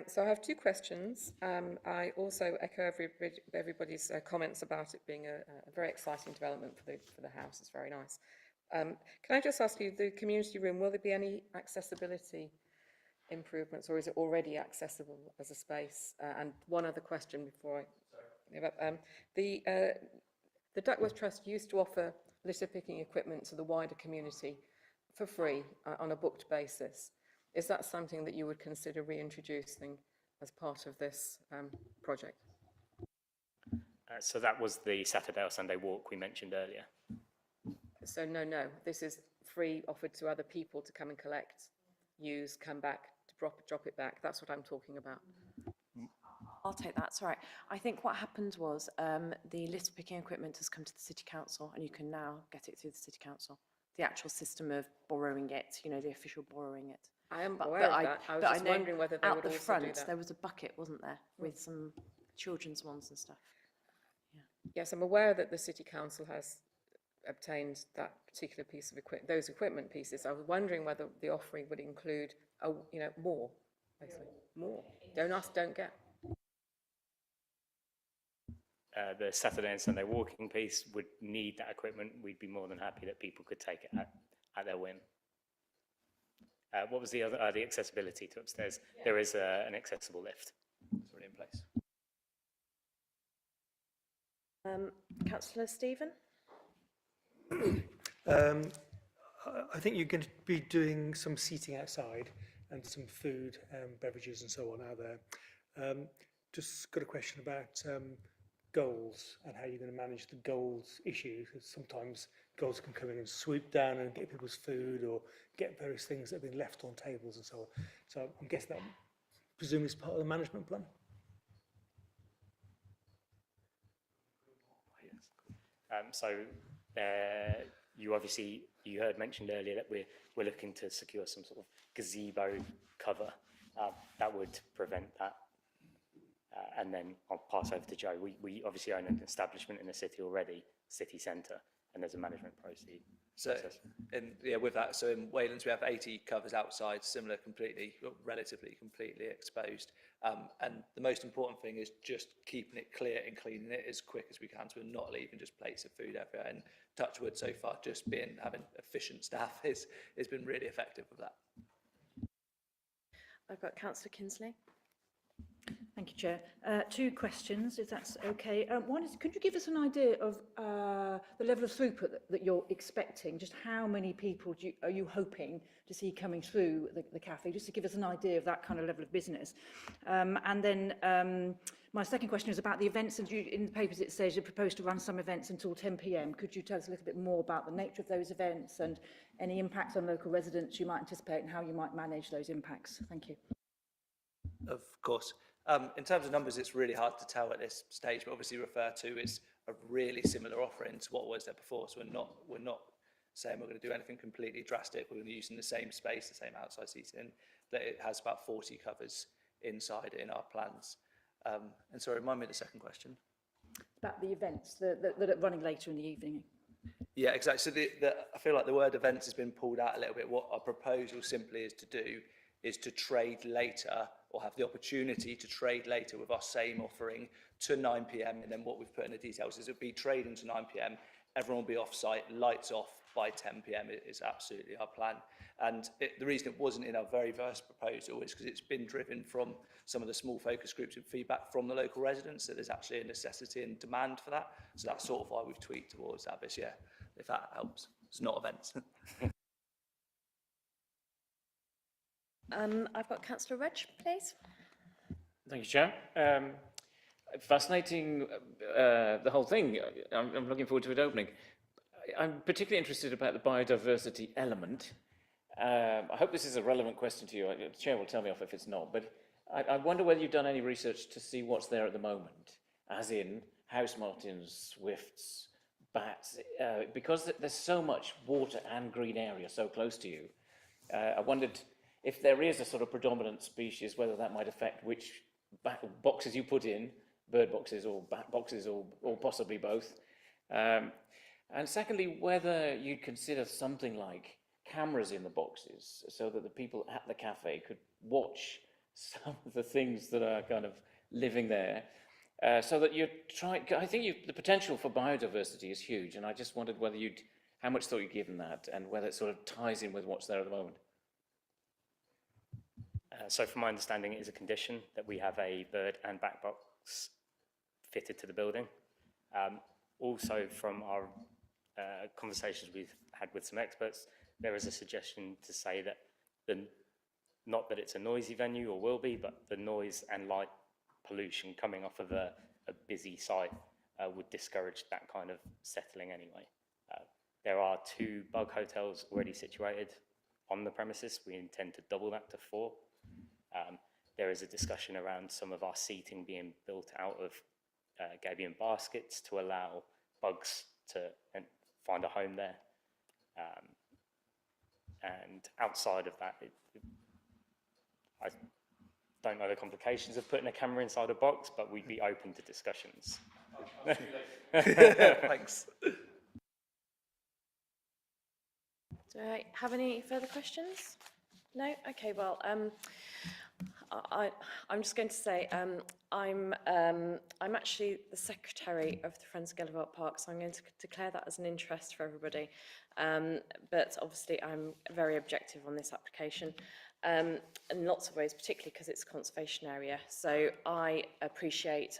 So I have two questions. I also echo everybody's comments about it being a very exciting development for the house. It's very nice. Can I just ask you, the community room, will there be any accessibility improvements, or is it already accessible as a space? And one other question before the Duckworth Trust used to offer litter picking equipment to the wider community for free on a booked basis. Is that something that you would consider reintroducing as part of this project? So that was the Saturday or Sunday walk we mentioned earlier. So no, this is free, offered to other people to come and collect, use, come back, to drop it back. That's what I'm talking about. I'll take that, it's all right. I think what happened was the litter picking equipment has come to the City Council, and you can now get it through the City Council. The actual system of borrowing it, the official borrowing it. I am aware of that. I was just wondering whether they would also do that. There was a bucket, wasn't there, with some children's ones and stuff. Yeah. Yes, I'm aware that the City Council has obtained that particular piece of those equipment pieces. I was wondering whether the offering would include, more, basically, more. Don't ask, don't get. The Saturday and Sunday walking piece would need that equipment. We'd be more than happy that people could take it at their whim. What was the other? The accessibility to upstairs. Yeah. There is an accessible lift. It's already in place. Councillor Stephen? I think you're going to be doing some seating outside and some food, beverages and so on out there. Just got a question about goals and how you're going to manage the goals issue. Because sometimes goals can come in and swoop down and get people's food or get various things that have been left on tables and so on. So I'm guessing that presumably is part of the management plan. You heard mentioned earlier that we're looking to secure some sort of gazebo cover that would prevent that. And then I'll pass over to Joe. We obviously own an establishment in the city already, city centre, and there's a management process. So, with that, so in Waylands we have 80 covers outside, similar, relatively completely exposed. And the most important thing is just keeping it clear and cleaning it as quick as we can, so we're not leaving just plates of food everywhere. And touch wood, so far, just having efficient staff has been really effective with that. I've got Councillor Kinsley. Thank you, Chair. Two questions, if that's okay. One is, could you give us an idea of the level of throughput that you're expecting? Just how many people are you hoping to see coming through the cafe, just to give us an idea of that kind of level of business? And then my second question is about the events. And in the papers it says you propose to run some events until 10 p.m. Could you tell us a little bit more about the nature of those events and any impacts on local residents you might anticipate and how you might manage those impacts? Thank you. Of course. In terms of numbers, it's really hard to tell at this stage, but obviously refer to is a really similar offering to what was there before. So we're not saying we're going to do anything completely drastic. We're going to use in the same space, the same outside seating, that it has about 40 covers inside in our plans. And sorry, remind me of the second question. About the events that are running later in the evening. Yeah, exactly. So I feel like the word events has been pulled out a little bit. What our proposal simply is to do is to trade later, or have the opportunity to trade later with our same offering to 9 p.m. And then what we've put in the details is it'll be trading to 9 p.m. Everyone will be off site, lights off by 10 p.m. It is absolutely our plan. And the reason it wasn't in our very first proposal is because it's been driven from some of the small focus groups and feedback from the local residents that there's actually a necessity and demand for that. So that's sort of why we've tweaked towards that. But yeah, if that helps, it's not events. I've got Councillor Reg, please. Thank you, Chair. Fascinating, the whole thing. I'm looking forward to it opening. I'm particularly interested about the biodiversity element. I hope this is a relevant question to you. The Chair will tell me off if it's not, but I wonder whether you've done any research to see what's there at the moment, as in house martins, swifts, bats, because there's so much water and green area so close to you. I wondered if there is a sort of predominant species, whether that might affect which boxes you put in, bird boxes or bat boxes or possibly both. And secondly, whether you'd consider something like cameras in the boxes so that the people at the cafe could watch some of the things that are kind of living there, so that you're trying, I think the potential for biodiversity is huge, and I just wondered whether how much thought you'd given that and whether it sort of ties in with what's there at the moment. So from my understanding, it is a condition that we have a bird and bat box fitted to the building. Also from our conversations we've had with some experts, there is a suggestion to say that not that it's a noisy venue or will be, but the noise and light pollution coming off of a busy site would discourage that kind of settling anyway. There are 2 bug hotels already situated on the premises. We intend to double that to 4. There is a discussion around some of our seating being built out of gabion baskets to allow bugs to find a home there. And outside of that, I don't know the complications of putting a camera inside a box, but we'd be open to discussions. Thanks. Do I have any further questions? No? Okay, well, I'm just going to say I'm actually the secretary of the Friends of Gallivant Park, so I'm going to declare that as an interest for everybody. But obviously I'm very objective on this application in lots of ways, particularly because it's a conservation area. So I appreciate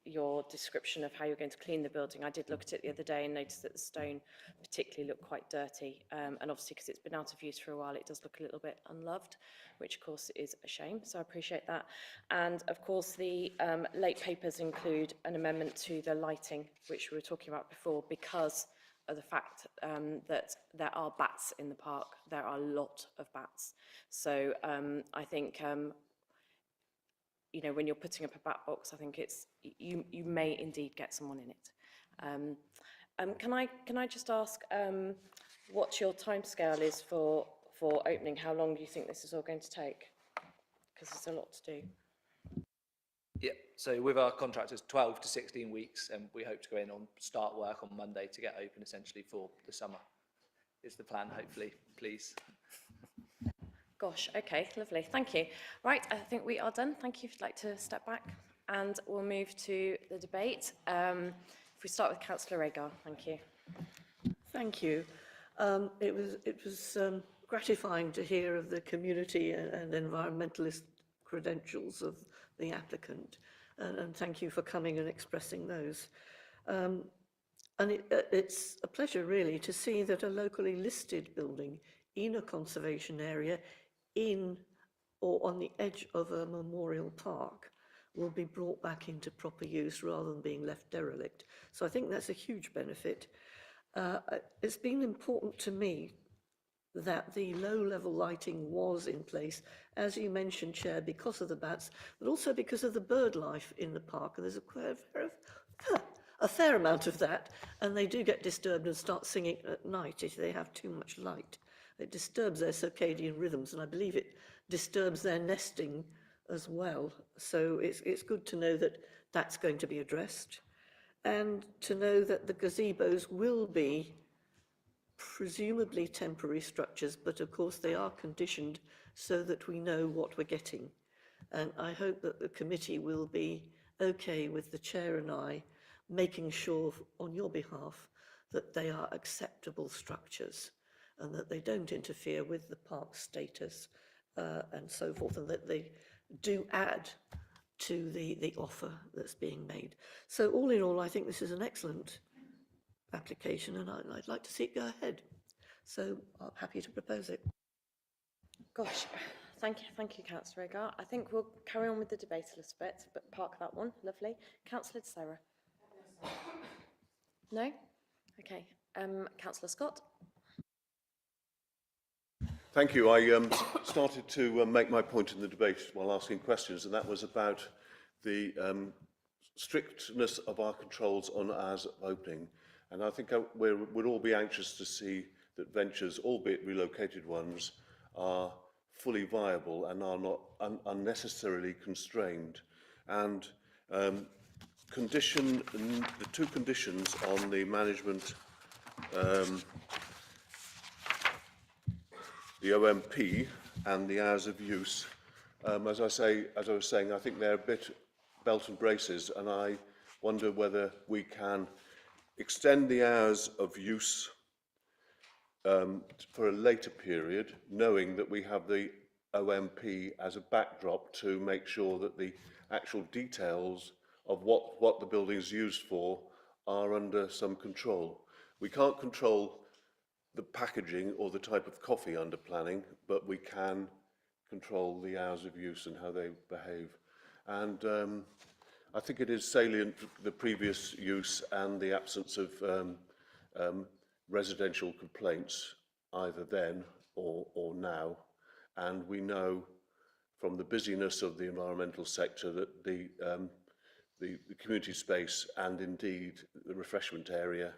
your description of how you're going to clean the building. I did look at it the other day and noticed that the stone particularly looked quite dirty, and obviously because it's been out of use for a while it does look a little bit unloved, which of course is a shame, so I appreciate that. And of course the late papers include an amendment to the lighting, which we were talking about before, because of the fact that there are bats in the park. There are a lot of bats, so I think you know, when you're putting up a bat box, I think it's you may indeed get someone in it. Can I just ask what your timescale is for opening? How long do you think this is all going to take? Because there's a lot to do. Yeah, so with our contractors, 12 to 16 weeks, and we hope to go in on start work on Monday to get open essentially for the summer. Is the plan, hopefully, please. Gosh, okay, lovely, thank you. Right, I think we are done. Thank you. If you'd like to step back, and we'll move to the debate. If we start with Councillor Agar, thank you. Thank you. It was gratifying to hear of the community and environmentalist credentials of the applicant, and thank you for coming and expressing those. It's a pleasure really to see that a locally listed building in a conservation area in or on the edge of a memorial park will be brought back into proper use rather than being left derelict. So I think that's a huge benefit. It's been important to me that the low-level lighting was in place, as you mentioned, Chair, because of the bats, but also because of the bird life in the park. And there's a fair amount of that, and they do get disturbed and start singing at night if they have too much light. It disturbs their circadian rhythms, and I believe it disturbs their nesting as well. So it's good to know that that's going to be addressed, and to know that the gazebos will be presumably temporary structures, but of course they are conditioned so that we know what we're getting. And I hope that the committee will be okay with the chair and I making sure on your behalf that they are acceptable structures and that they don't interfere with the park status and so forth, and that they do add to the offer that's being made. So all in all, I think this is an excellent application, and I'd like to see it go ahead. So I'm happy to propose it. Gosh, thank you, Councillor Agar. I think we'll carry on with the debate a little bit, but park that one. Lovely. Councillor Sarah. No? Okay. Councillor Scott. Thank you. I started to make my point in the debate while asking questions, and that was about the strictness of our controls on hours of opening. And I think we'd all be anxious to see that ventures, albeit relocated ones, are fully viable and are not unnecessarily constrained. And the two conditions on the management, the OMP and the hours of use, as I was saying, I think they're a bit belt and braces, and I wonder whether we can extend the hours of use for a later period, knowing that we have the OMP as a backdrop to make sure that the actual details of what the building is used for are under some control. We can't control the packaging or the type of coffee under planning, but we can control the hours of use and how they behave. And I think it is salient, the previous use and the absence of residential complaints, either then or now. And we know from the busyness of the environmental sector that the community space and indeed the refreshment area,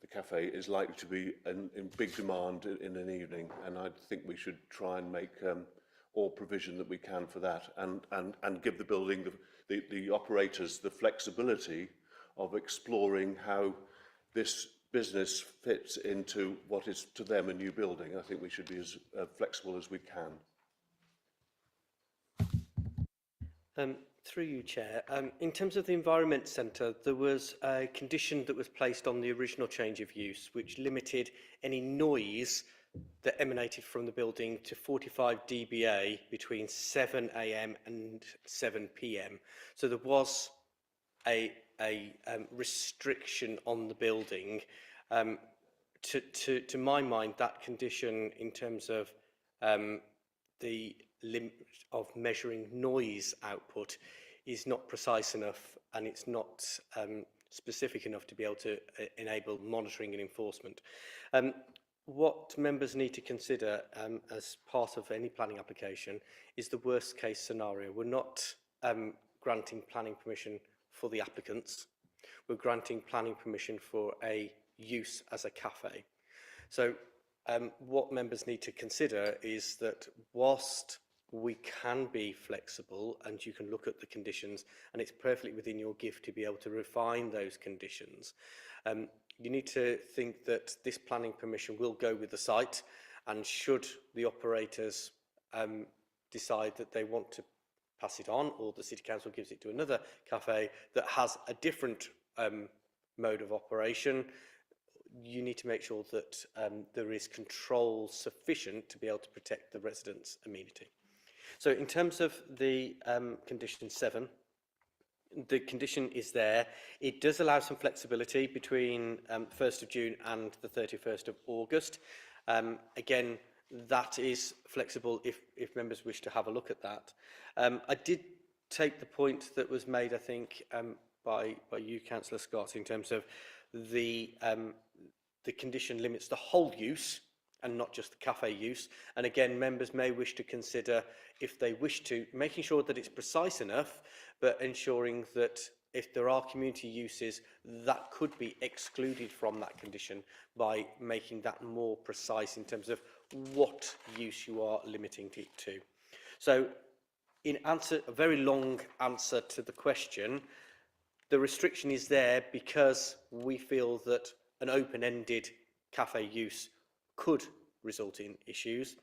the cafe, is likely to be in big demand in an evening, and I think we should try and make all provision that we can for that, and give the building, the operators, the flexibility of exploring how this business fits into what is to them a new building. I think we should be as flexible as we can. Through you, Chair. In terms of the Environment Centre, there was a condition that was placed on the original change of use, which limited any noise that emanated from the building to 45 dBA between 7 AM and 7 PM. So there was a restriction on the building. To my mind, that condition in terms of the limit of measuring noise output is not precise enough, and it's not specific enough to be able to enable monitoring and enforcement. What members need to consider as part of any planning application is the worst case scenario. We're not granting planning permission for the applicants. We're granting planning permission for a use as a cafe. So what members need to consider is that whilst we can be flexible and you can look at the conditions, and it's perfectly within your gift to be able to refine those conditions, you need to think that this planning permission will go with the site, and should the operators decide that they want to pass it on, or the City Council gives it to another cafe that has a different mode of operation, you need to make sure that there is control sufficient to be able to protect the residents' amenity. So in terms of the condition 7, the condition is there. It does allow some flexibility between 1st of June and the 31st of August. Again, that is flexible if members wish to have a look at that. I did take the point that was made, I think, by you, Councillor Scott, in terms of the condition limits the whole use and not just the cafe use. And again, members may wish to consider, if they wish to, making sure that it's precise enough, but ensuring that if there are community uses that could be excluded from that condition by making that more precise in terms of what use you are limiting it to. So in answer, a very long answer to the question, the restriction is there because we feel that an open-ended cafe use could result in issues,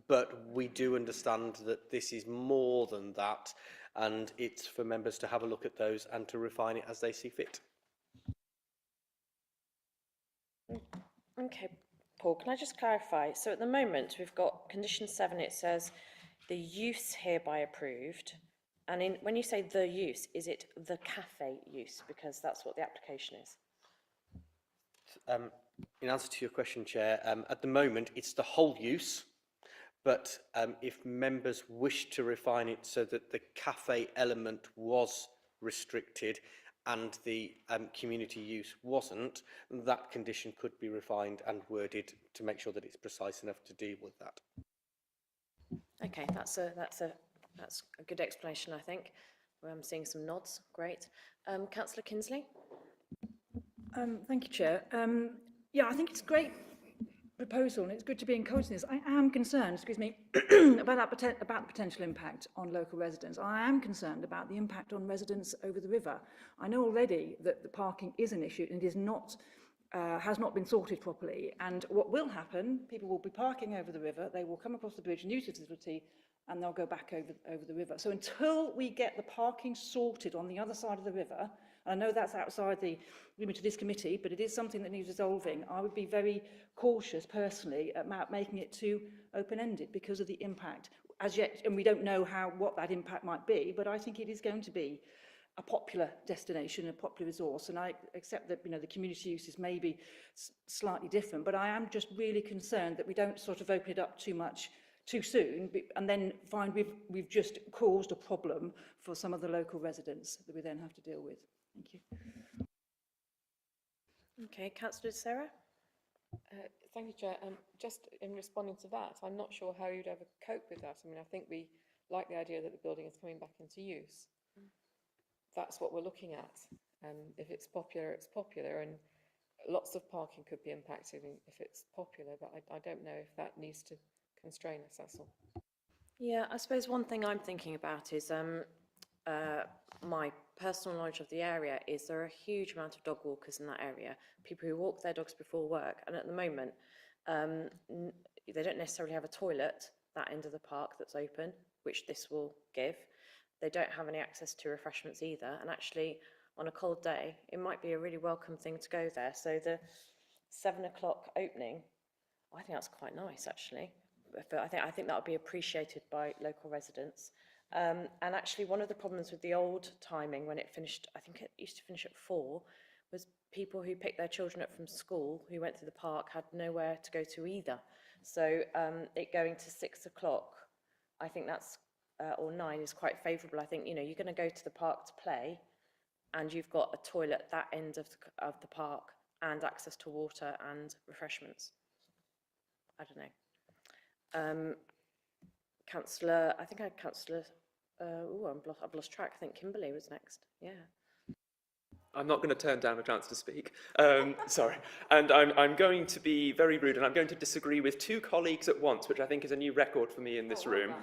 but we do understand that this is more than that, and it's for members to have a look at those and to refine it as they see fit. Okay, Paul, can I just clarify? So at the moment, we've got condition 7, it says the use hereby approved. And when you say the use, is it the cafe use? Because that's what the application is. In answer to your question, Chair, at the moment it's the whole use, but if members wish to refine it so that the cafe element was restricted and the community use wasn't, that condition could be refined and worded to make sure that it's precise enough to deal with that. Okay, that's a good explanation, I think. I'm seeing some nods. Great. Councillor Kinsley. Thank you, Chair. Yeah, I think it's a great proposal and it's good to be encouraging this. I am concerned, excuse me, about the potential impact on local residents. I am concerned about the impact on residents over the river. I know already that the parking is an issue and it is not, has not been sorted properly. And what will happen, people will be parking over the river, they will come across the bridge and use the facility and they'll go back over the river. So until we get the parking sorted on the other side of the river, I know that's outside the remit of this committee, but it is something that needs resolving. I would be very cautious personally about making it too open-ended because of the impact. As yet, and we don't know what that impact might be, but I think it is going to be a popular destination, a popular resource, and I accept that the community uses may be slightly different, but I am just really concerned that we don't sort of open it up too much too soon and then find we've just caused a problem for some of the local residents that we then have to deal with. Thank you. Okay, Councillor Sarah. Thank you, Chair. Just in responding to that, I'm not sure how you'd ever cope with that. I mean, I think we like the idea that the building is coming back into use. That's what we're looking at. If it's popular, it's popular, and lots of parking could be impacted if it's popular, but I don't know if that needs to constrain us, that's all. Yeah, I suppose one thing I'm thinking about is my personal knowledge of the area is there are a huge amount of dog walkers in that area, people who walk their dogs before work, and at the moment they don't necessarily have a toilet that end of the park that's open, which this will give. They don't have any access to refreshments either, and actually on a cold day it might be a really welcome thing to go there. So the 7 o'clock opening, I think that's quite nice actually. But I think that would be appreciated by local residents. And actually one of the problems with the old timing when it finished, I think it used to finish at 4, was people who picked their children up from school who went to the park had nowhere to go to either. So it going to 6 o'clock, I think that's, or 9 is quite favourable. I think, you're going to go to the park to play and you've got a toilet at that end of the park and access to water and refreshments. I don't know. Councillor, I think I had Councillor, I've lost track. I think Kimberley was next. Yeah. I'm not going to turn down a chance to speak. Sorry. And I'm going to be very rude and I'm going to disagree with 2 colleagues at once, which I think is a new record for me in this room.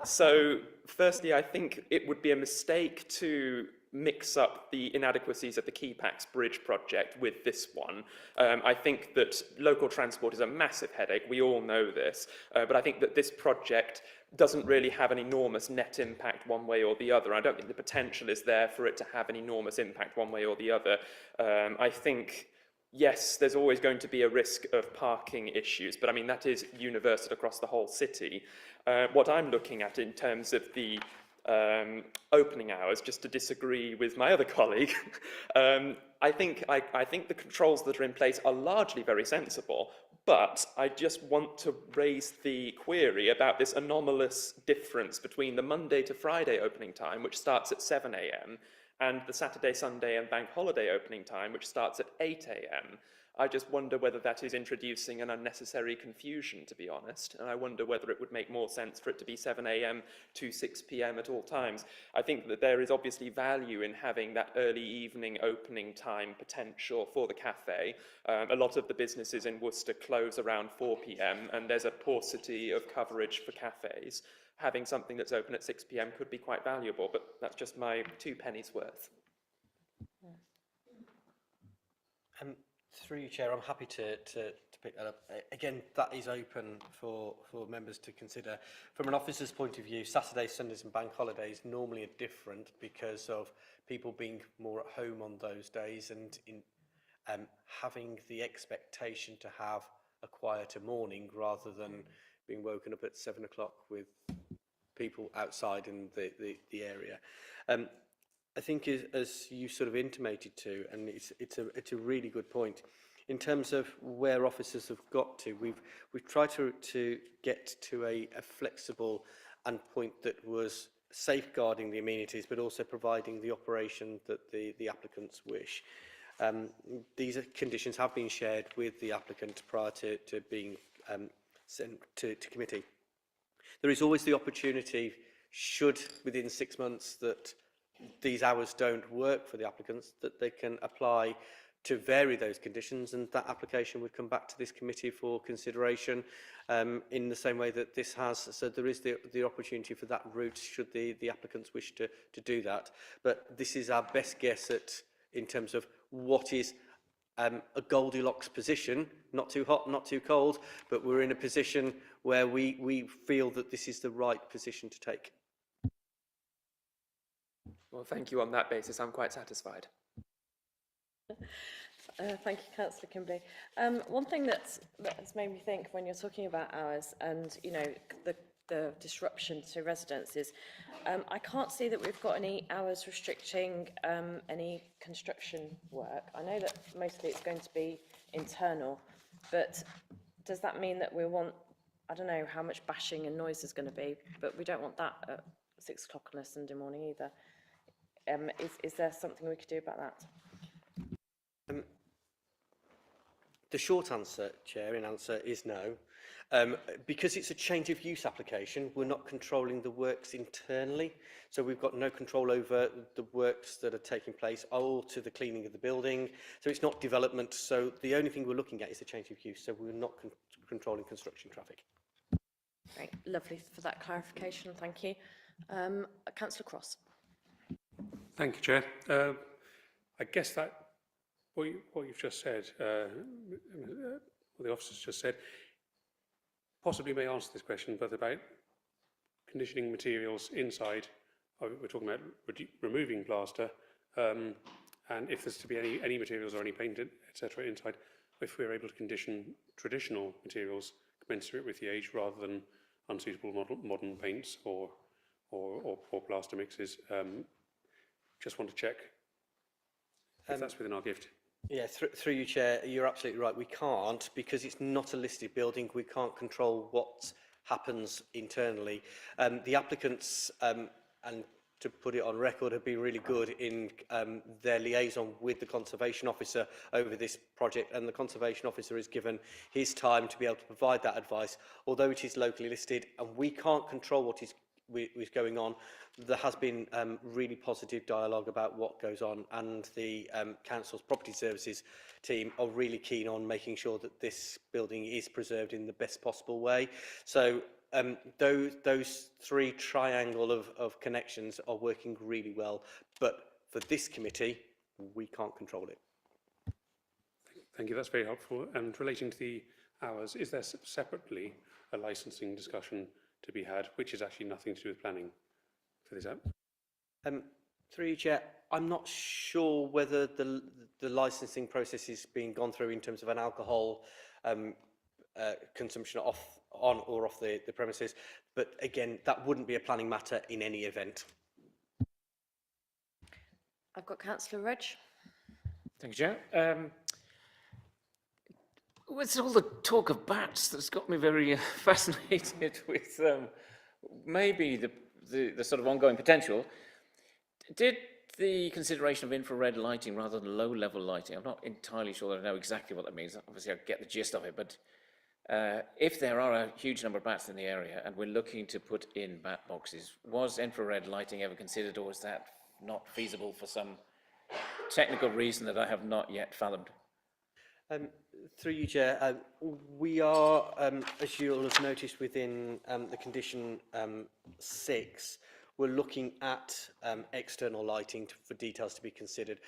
So firstly, I think it would be a mistake to mix up the inadequacies of the Keypacks Bridge project with this one. I think that local transport is a massive headache. We all know this. But I think that this project doesn't really have an enormous net impact one way or the other. I don't think the potential is there for it to have an enormous impact one way or the other. I think yes, there's always going to be a risk of parking issues, but I mean, that is universal across the whole city. What I'm looking at in terms of the opening hours, just to disagree with my other colleague, I think the controls that are in place are largely very sensible, but I just want to raise the query about this anomalous difference between the Monday to Friday opening time, which starts at 7 a.m., and the Saturday, Sunday and bank holiday opening time, which starts at 8 a.m. I just wonder whether that is introducing an unnecessary confusion, to be honest, and I wonder whether it would make more sense for it to be 7 a.m. to 6 p.m. at all times. I think that there is obviously value in having that early evening opening time potential for the cafe. A lot of the businesses in Worcester close around 4 p.m. and there's a paucity of coverage for cafes. Having something that's open at 6 p.m. could be quite valuable, but that's just my 2 pennies worth. Through you, Chair, I'm happy to pick that up. Again, that is open for members to consider. From an officer's point of view, Saturdays, Sundays and bank holidays normally are different because of people being more at home on those days and having the expectation to have a quieter morning rather than being woken up at 7 o'clock with people outside in the area. I think as you sort of intimated to, and it's a really good point, in terms of where officers have got to, we've tried to get to a flexible and point that was safeguarding the amenities, but also providing the operation that the applicants wish. These conditions have been shared with the applicant prior to being sent to committee. There is always the opportunity, should within 6 months that these hours don't work for the applicants, that they can apply to vary those conditions, and that application would come back to this committee for consideration in the same way that this has. So there is the opportunity for that route should the applicants wish to do that. But this is our best guess in terms of what is a Goldilocks position, not too hot, not too cold, but we're in a position where we feel that this is the right position to take. Well, thank you on that basis. I'm quite satisfied. Thank you, Councillor Kimberley. One thing that has made me think when you're talking about hours and, you know, the disruption to residents is I can't see that we've got any hours restricting any construction work. I know that mostly it's going to be internal, but does that mean that we want, I don't know how much bashing and noise is going to be, but we don't want that at 6 o'clock on a Sunday morning either. Is there something we could do about that? The short answer, Chair, in answer is no. Because it's a change of use application, we're not controlling the works internally. So we've got no control over the works that are taking place or to the cleaning of the building. So it's not development. So the only thing we're looking at is the change of use. So we're not controlling construction traffic. Great, lovely for that clarification. Thank you. Councillor Cross. Thank you, Chair. I guess that what you've just said, what the officers just said, possibly may answer this question, but about conditioning materials inside. We're talking about removing plaster, and if there's to be any materials or any paint, etc., inside, if we're able to condition traditional materials commensurate with the age rather than unsuitable modern paints or plaster mixes. Just want to check if that's within our gift. Yeah, through you, Chair, you're absolutely right. We can't, because it's not a listed building. We can't control what happens internally. The applicants, and to put it on record, have been really good in their liaison with the Conservation Officer over this project, and the Conservation Officer is given his time to be able to provide that advice. Although it is locally listed and we can't control what is going on, there has been really positive dialogue about what goes on, and the Council's Property Services team are really keen on making sure that this building is preserved in the best possible way. So those three triangle of connections are working really well, but for this committee, we can't control it. Thank you, that's very helpful. And relating to the hours, is there separately a licensing discussion to be had, which is actually nothing to do with planning for this app? Through you, Chair, I'm not sure whether the licensing process is being gone through in terms of an alcohol consumption on or off the premises, but again, that wouldn't be a planning matter in any event. I've got Councillor Reg. Thank you, Chair. It's all the talk of bats that's got me very fascinated with maybe the sort of ongoing potential. Did the consideration of infrared lighting rather than low-level lighting, I'm not entirely sure that I know exactly what that means. Obviously, I get the gist of it, but if there are a huge number of bats in the area and we're looking to put in bat boxes, was infrared lighting ever considered, or was that not feasible for some technical reason that I have not yet fathomed? Through you, Chair, we are, as you'll have noticed within the condition 6, we're looking at external lighting for details to be considered.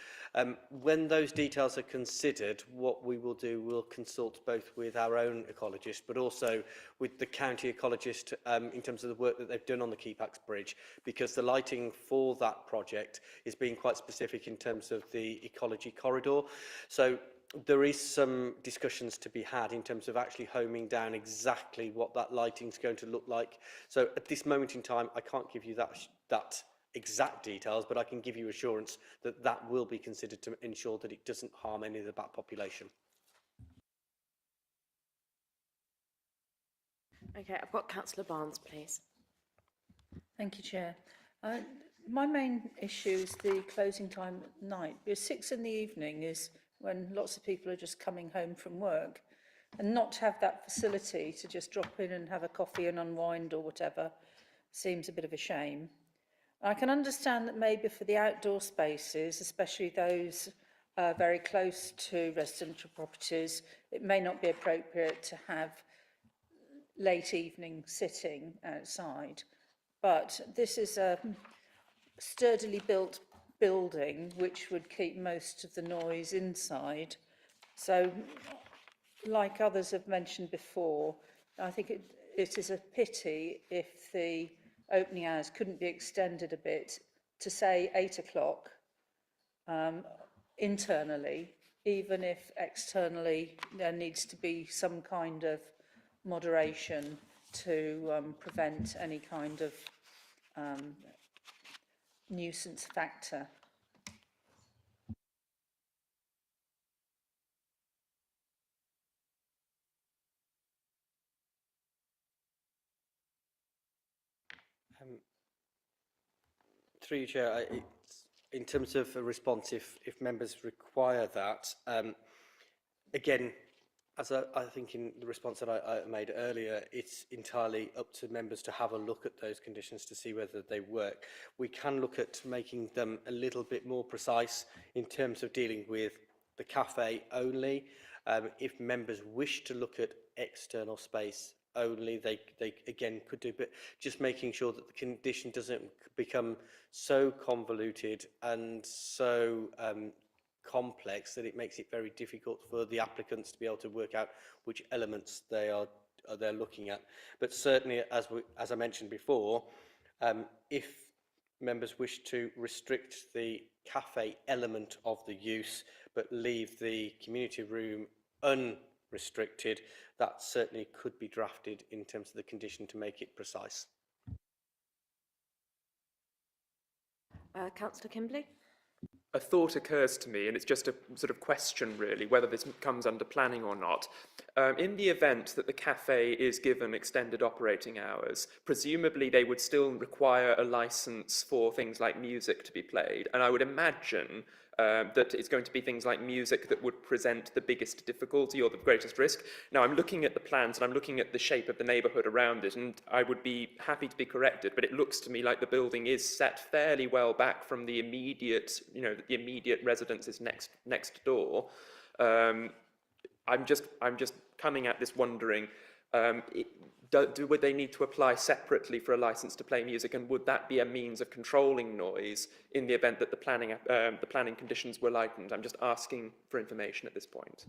When those details are considered, what we will do, we'll consult both with our own ecologist, but also with the county ecologist in terms of the work that they've done on the Keepax Bridge, because the lighting for that project is being quite specific in terms of the ecology corridor. So there is some discussions to be had in terms of actually homing down exactly what that lighting is going to look like. So at this moment in time, I can't give you that exact details, but I can give you assurance that that will be considered to ensure that it doesn't harm any of the bat population. Okay, I've got Councillor Barnes, please. Thank you, Chair. My main issue is the closing time at night. Because 6 in the evening is when lots of people are just coming home from work, and not to have that facility to just drop in and have a coffee and unwind or whatever seems a bit of a shame. I can understand that maybe for the outdoor spaces, especially those very close to residential properties, it may not be appropriate to have late evening sitting outside, but this is a sturdily built building which would keep most of the noise inside. So, like others have mentioned before, I think it is a pity if the opening hours couldn't be extended a bit to, say, 8 o'clock internally, even if externally there needs to be some kind of moderation to prevent any kind of nuisance factor. Through you, Chair, in terms of a response, if members require that, again, as I think in the response that I made earlier, it's entirely up to members to have a look at those conditions to see whether they work. We can look at making them a little bit more precise in terms of dealing with the cafe only. If members wish to look at external space only, they again could do, but just making sure that the condition doesn't become so convoluted and so complex that it makes it very difficult for the applicants to be able to work out which elements they're looking at. But certainly, as I mentioned before, if members wish to restrict the cafe element of the use but leave the community room unrestricted, that certainly could be drafted in terms of the condition to make it precise. Councillor Kimberley. A thought occurs to me, and it's just a sort of question really, whether this comes under planning or not. In the event that the cafe is given extended operating hours, presumably they would still require a license for things like music to be played, and I would imagine that it's going to be things like music that would present the biggest difficulty or the greatest risk. Now, I'm looking at the plans and I'm looking at the shape of the neighbourhood around it, and I would be happy to be corrected, but it looks to me like the building is set fairly well back from the immediate, the immediate residences next door. I'm just coming at this wondering, would they need to apply separately for a license to play music, and would that be a means of controlling noise in the event that the planning conditions were lightened? I'm just asking for information at this point.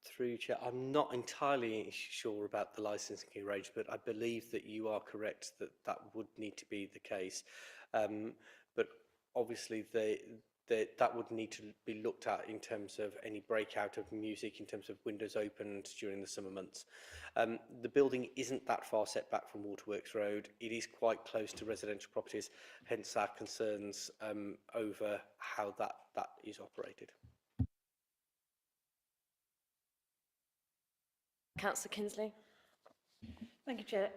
Through you, Chair, I'm not entirely sure about the licensing arrangement, but I believe that you are correct that that would need to be the case. But obviously that would need to be looked at in terms of any breakout of music, in terms of windows opened during the summer months. The building isn't that far set back from Waterworks Road. It is quite close to residential properties, hence our concerns over how that is operated. Councillor Kinsley. Thank you, Chair.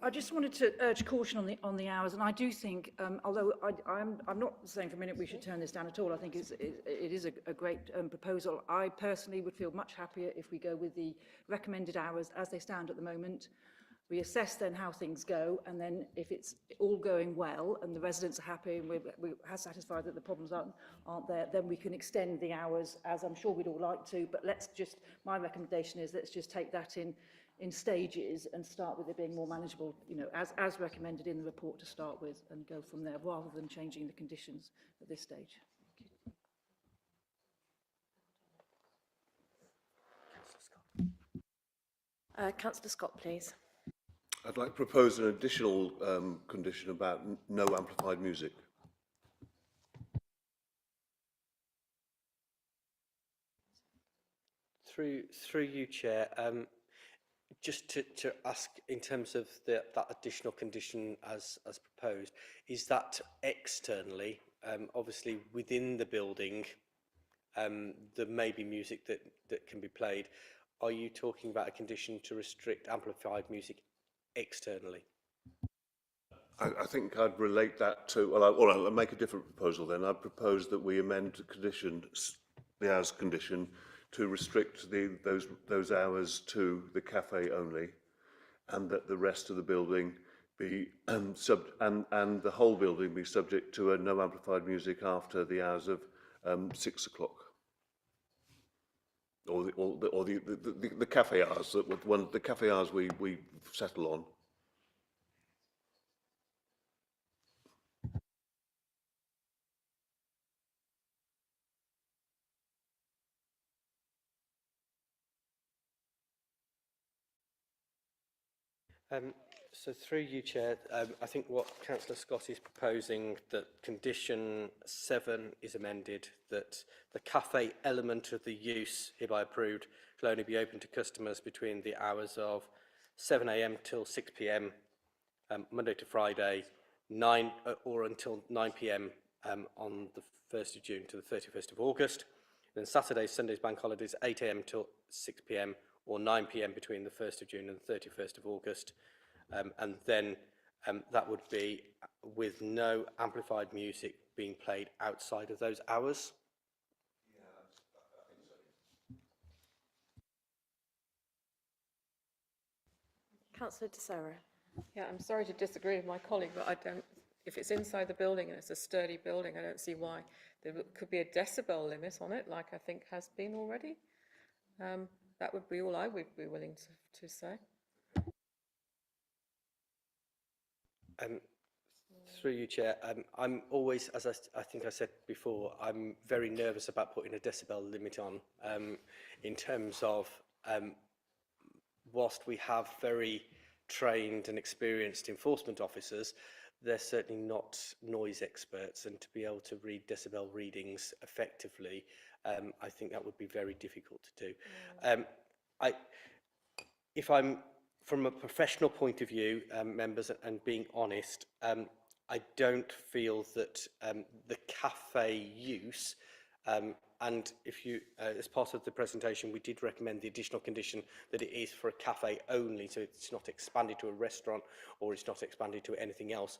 I just wanted to urge caution on the hours, and I do think, although I'm not saying for a minute we should turn this down at all. I think it is a great proposal. I personally would feel much happier if we go with the recommended hours as they stand at the moment. We assess then how things go, and then if it's all going well and the residents are happy and we're satisfied that the problems aren't there, then we can extend the hours, as I'm sure we'd all like to. But my recommendation is let's just take that in stages and start with it being more manageable, you know, as recommended in the report to start with, and go from there rather than changing the conditions at this stage. Councillor Scott, please. I'd like to propose an additional condition about no amplified music. Through you, Chair, just to ask in terms of that additional condition as proposed, is that externally, obviously within the building, there may be music that can be played. Are you talking about a condition to restrict amplified music externally? I think I'd relate that to, well, I'll make a different proposal then. I'd propose that we amend the hours condition to restrict those hours to the cafe only, and that the rest of the building be and the whole building be subject to a no amplified music after the hours of 6 o'clock. Or the cafe hours, the cafe hours we settle on. So through you, Chair, I think what Councillor Scott is proposing, that condition 7 is amended, that the cafe element of the use hereby approved shall only be open to customers between the hours of 7 AM till 6 PM, Monday to Friday, or until 9 PM on the 1st of June to the 31st of August. Then Saturdays, Sundays, bank holidays, 8 AM till 6 PM, or 9 PM between the 1st of June and the 31st of August. And then that would be with no amplified music being played outside of those hours. Yeah, I think so. Councillor De Serra. Yeah, I'm sorry to disagree with my colleague, but if it's inside the building and it's a sturdy building, I don't see why. There could be a decibel limit on it, like I think has been already. That would be all I would be willing to say. Through you, Chair, I'm always, as I think I said before, I'm very nervous about putting a decibel limit on in terms of whilst we have very trained and experienced enforcement officers, they're certainly not noise experts, and to be able to read decibel readings effectively, I think that would be very difficult to do. If I'm from a professional point of view, members, and being honest, I don't feel that the cafe use, and if you, as part of the presentation, we did recommend the additional condition that it is for a cafe only, so it's not expanded to a restaurant or it's not expanded to anything else.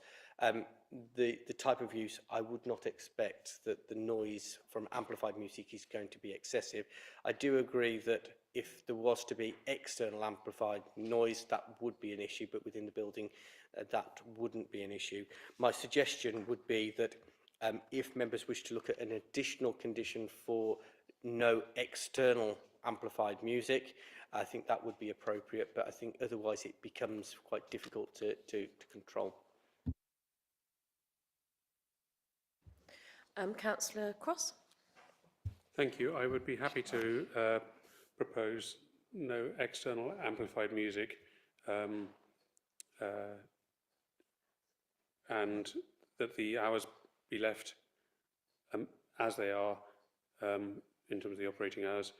The type of use, I would not expect that the noise from amplified music is going to be excessive. I do agree that if there was to be external amplified noise, that would be an issue, but within the building, that wouldn't be an issue. My suggestion would be that if members wish to look at an additional condition for no external amplified music, I think that would be appropriate, but I think otherwise it becomes quite difficult to control. Councillor Cross. Thank you. I would be happy to propose no external amplified music and that the hours be left as they are in terms of the operating hours.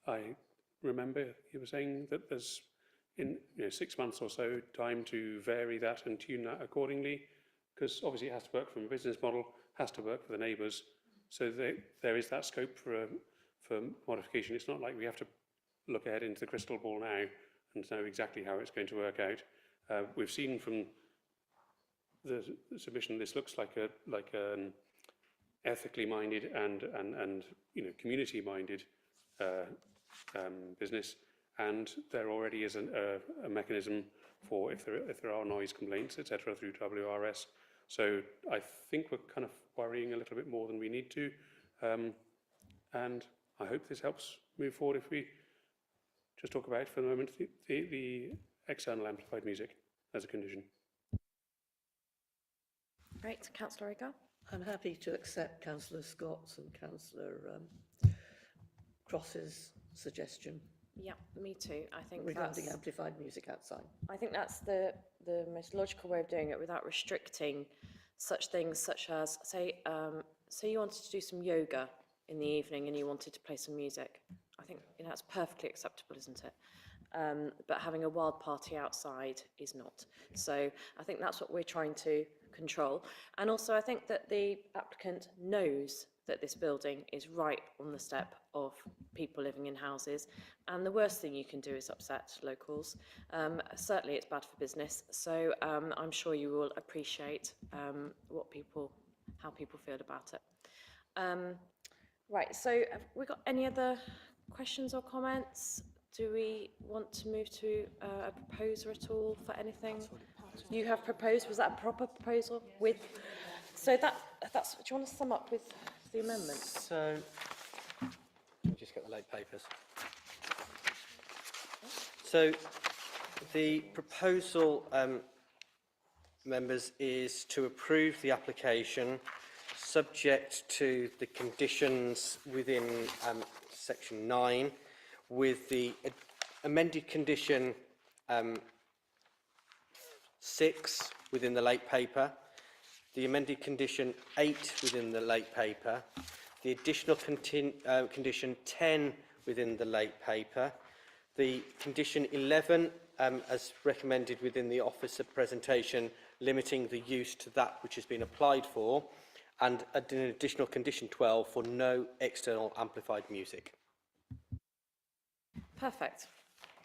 I remember you were saying that there's in 6 months or so time to vary that and tune that accordingly, because obviously it has to work from a business model, has to work for the neighbours, so there is that scope for modification. It's not like we have to look ahead into the crystal ball now and know exactly how it's going to work out. We've seen from the submission this looks like an ethically minded and community minded business, and there already is a mechanism for if there are noise complaints, etc., through WRS. So I think we're kind of worrying a little bit more than we need to, and I hope this helps move forward. If we just talk about for the moment the external amplified music as a condition. Right, Councillor Agar. I'm happy to accept Councillor Scott's and Councillor Cross's suggestion Yeah, me too. I think regarding that's, amplified music outside. I think that's the most logical way of doing it without restricting such things such as, say you wanted to do some yoga in the evening and you wanted to play some music. I think that's perfectly acceptable, isn't it? But having a wild party outside is not. So I think that's what we're trying to control. And also I think that the applicant knows that this building is right on the step of people living in houses, and the worst thing you can do is upset locals. Certainly it's bad for business, so I'm sure you will appreciate how people feel about it. Right, so have we got any other questions or comments? Do we want to move to a proposer at all for anything? You have proposed, was that a proper proposal? With, so that's, do you want to sum up with the amendments? So, let me just get the late papers. So, the proposal, members, is to approve the application subject to the conditions within section 9, with the amended condition 6 within the late paper, the amended condition 8 within the late paper, the additional condition 10 within the late paper, the condition 11 as recommended within the officer presentation, limiting the use to that which has been applied for, and an additional condition 12 for no external amplified music. Perfect.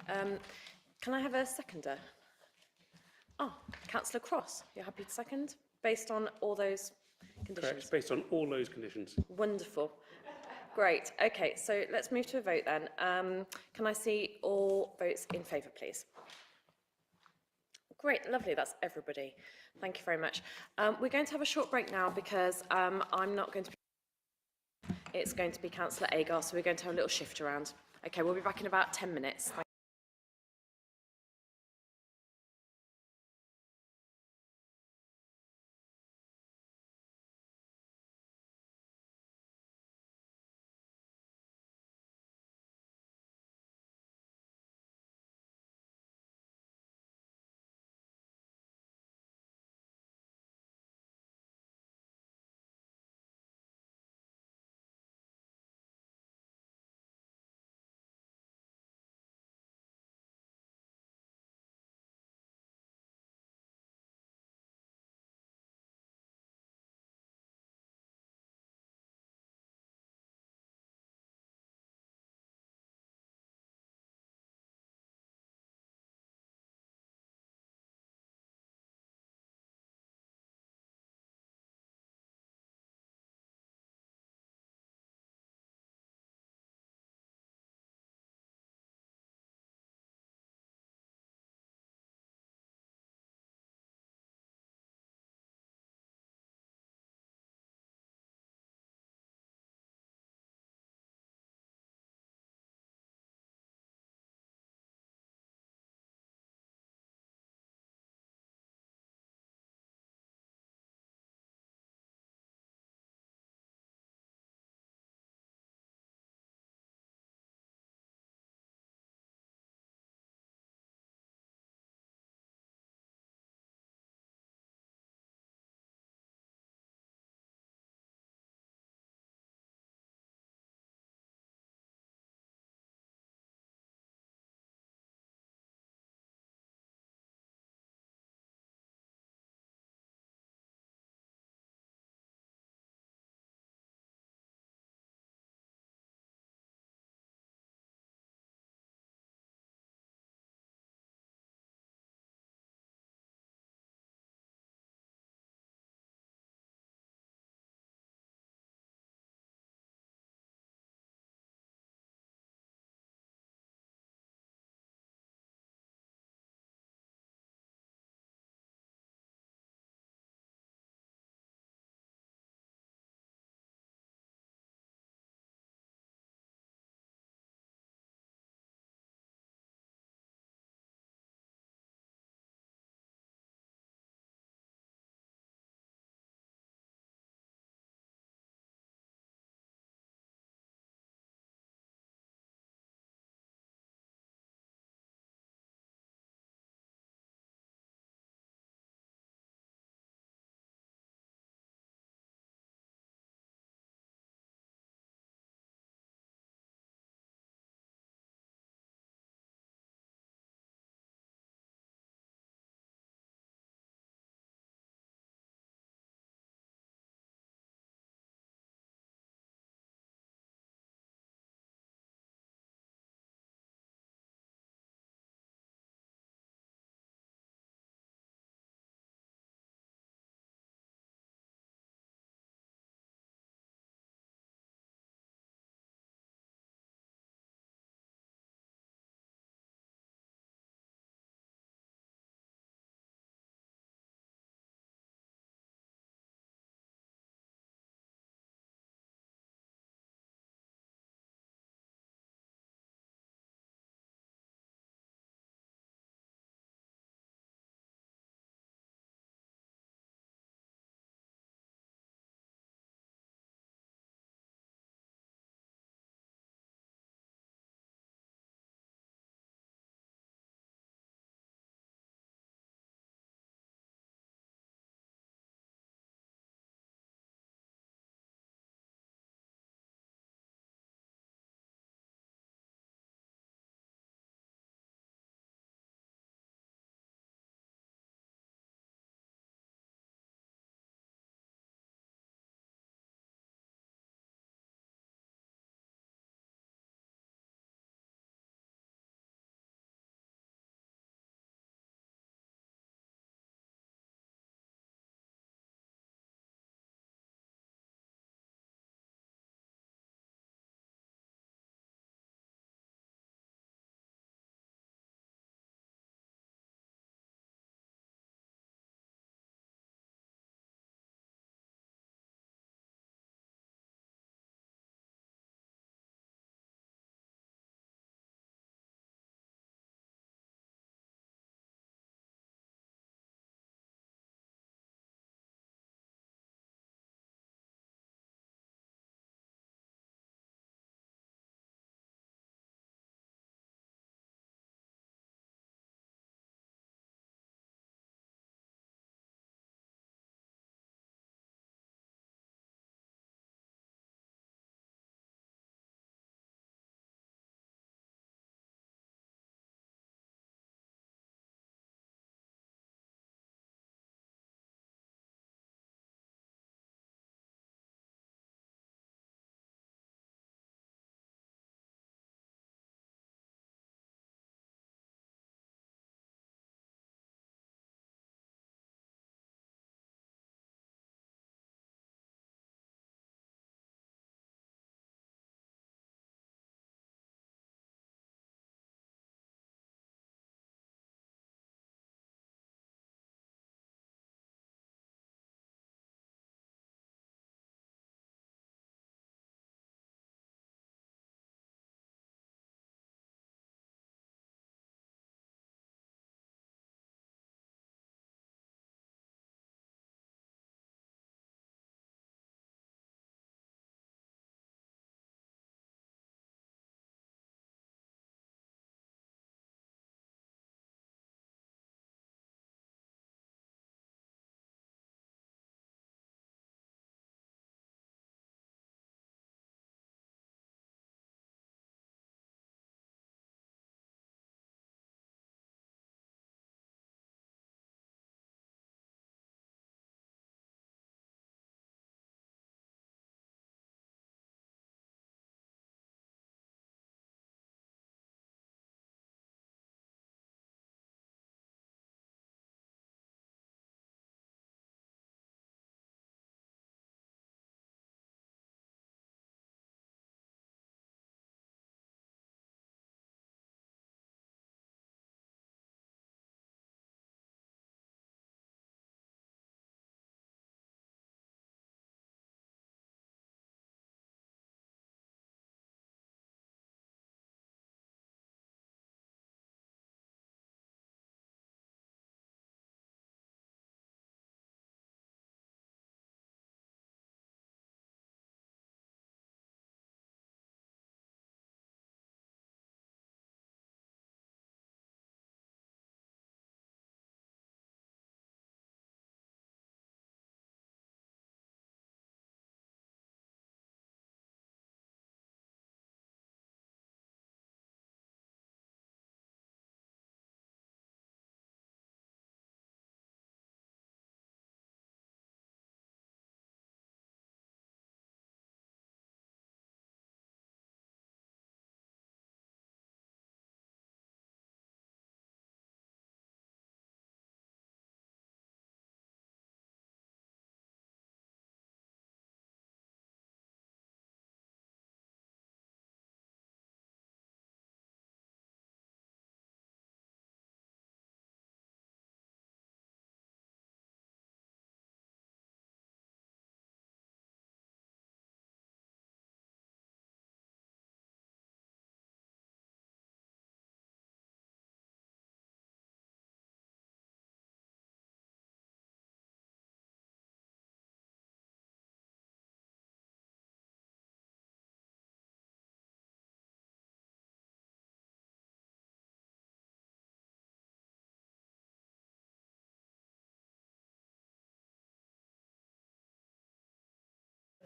Can I have a seconder? Oh, Councillor Cross, you're happy to second, based on all those conditions? Correct, based on all those conditions. Wonderful. Great. Okay, so let's move to a vote then. Can I see all votes in favour, please? Great, lovely, that's everybody. Thank you very much. We're going to have a short break now because I'm not going to be... It's going to be Councillor Agar, so we're going to have a little shift around. Okay, we'll be back in about 10 minutes.